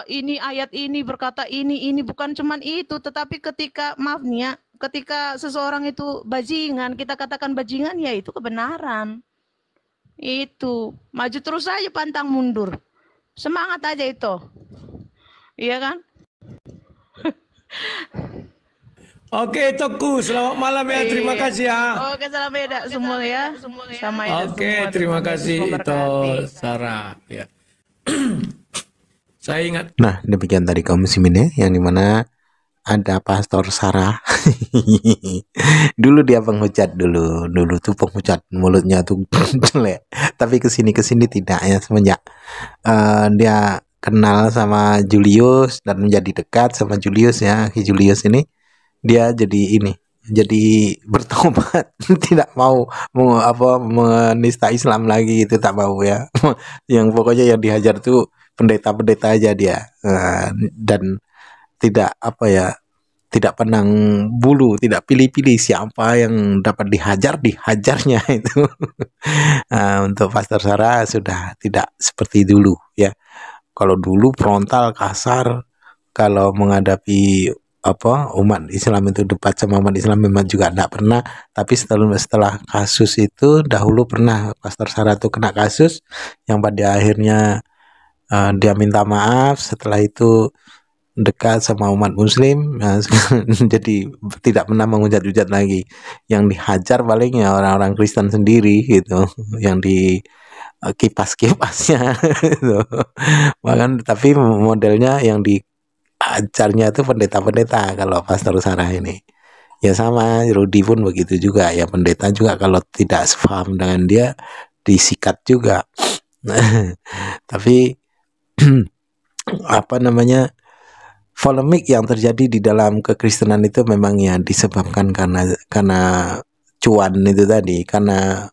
ini ayat ini berkata ini bukan cuman itu, tetapi ketika maaf nih ya, ketika seseorang itu bajingan, kita katakan bajingan, ya itu kebenaran. Itu maju terus aja pantang mundur, semangat aja itu, iya kan? Oke, Toku, selamat malam ya. Terima kasih ya. Oke, salam beda semua ya. Sama ya Oke, semua. terima Tuhan Yesus kasih itu memberkati. Sarah. Ya. Saya ingat. Nah, demikian tadi kaum muslimin ya, yang dimana ada Pastor Sarah. Dulu dia penghujat dulu tuh penghujat, mulutnya tuh jelek. Tapi kesini tidak ya, semenjak dia kenal sama Julius dan menjadi dekat sama Julius ya, Julius ini dia jadi bertobat. Tidak mau menista Islam lagi, itu tak mau ya. Yang pokoknya yang dihajar tuh pendeta aja dia. Dan tidak tidak pandang bulu, tidak pilih-pilih siapa yang dapat dihajarnya itu. Untuk Pastor Sarah sudah tidak seperti dulu ya. Kalau dulu frontal, kasar, kalau menghadapi umat Islam itu, debat sama umat Islam memang juga tidak pernah. Tapi setelah kasus itu, dahulu pernah Pastor Sarah itu kena kasus yang pada akhirnya dia minta maaf. Setelah itu dekat sama umat Muslim, jadi tidak pernah menghujat-hujat lagi. Yang dihajar paling ya orang-orang Kristen sendiri gitu, yang di kipas-kipasnya gitu. Bahkan tapi modelnya yang diajarnya itu pendeta-pendeta kalau Pastor Sarah ini. Ya sama, Rudy pun begitu juga ya, pendeta juga kalau tidak sepaham dengan dia disikat juga. Tapi polemik yang terjadi di dalam kekristenan itu memang ya disebabkan karena cuan itu tadi, karena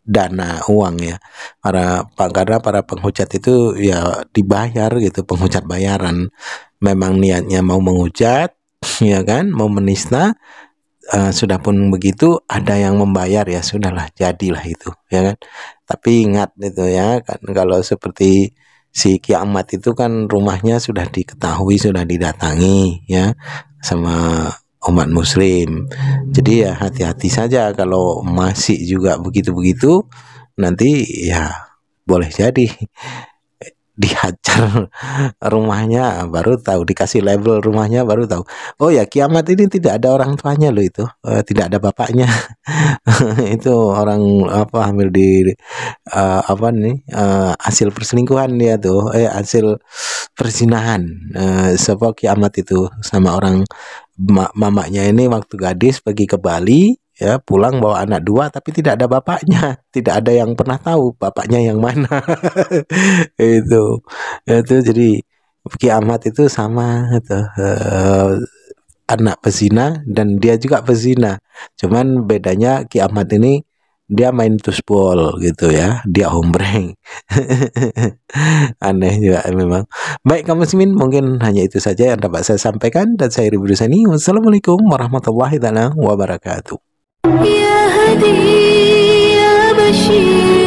dana, uang ya. Karena para penghujat itu ya dibayar gitu, penghujat bayaran. Memang niatnya mau menghujat ya kan, mau menista. Sudah pun begitu ada yang membayar, ya sudahlah, jadilah itu ya kan. Tapi ingat itu ya kan, kalau seperti si Ki Ahmad itu kan rumahnya sudah diketahui, sudah didatangi ya sama umat Muslim. Jadi ya hati-hati saja kalau masih juga begitu-begitu, nanti ya boleh jadi dihajar rumahnya, baru tahu, dikasih label rumahnya baru tahu. Oh ya, Ki Ahmad ini tidak ada orang tuanya loh itu, tidak ada bapaknya. Itu orang hamil di hasil perselingkuhan dia tuh, hasil perzinahan. Sebab Ki Ahmad itu sama orang mamanya ini waktu gadis pergi ke Bali ya, pulang bawa anak 2 tapi tidak ada bapaknya, tidak ada yang pernah tahu bapaknya yang mana. itu jadi Ki Ahmad itu sama itu, anak pezina dan dia juga pezina. Cuman bedanya Ki Ahmad ini dia main tusbol gitu ya, dia hombreng. Aneh juga memang. Baik kaum muslimin, mungkin hanya itu saja yang dapat saya sampaikan, dan saya Ribu Dusani. Wassalamualaikum warahmatullahi wabarakatuh. Ya Hadi Ya Bashir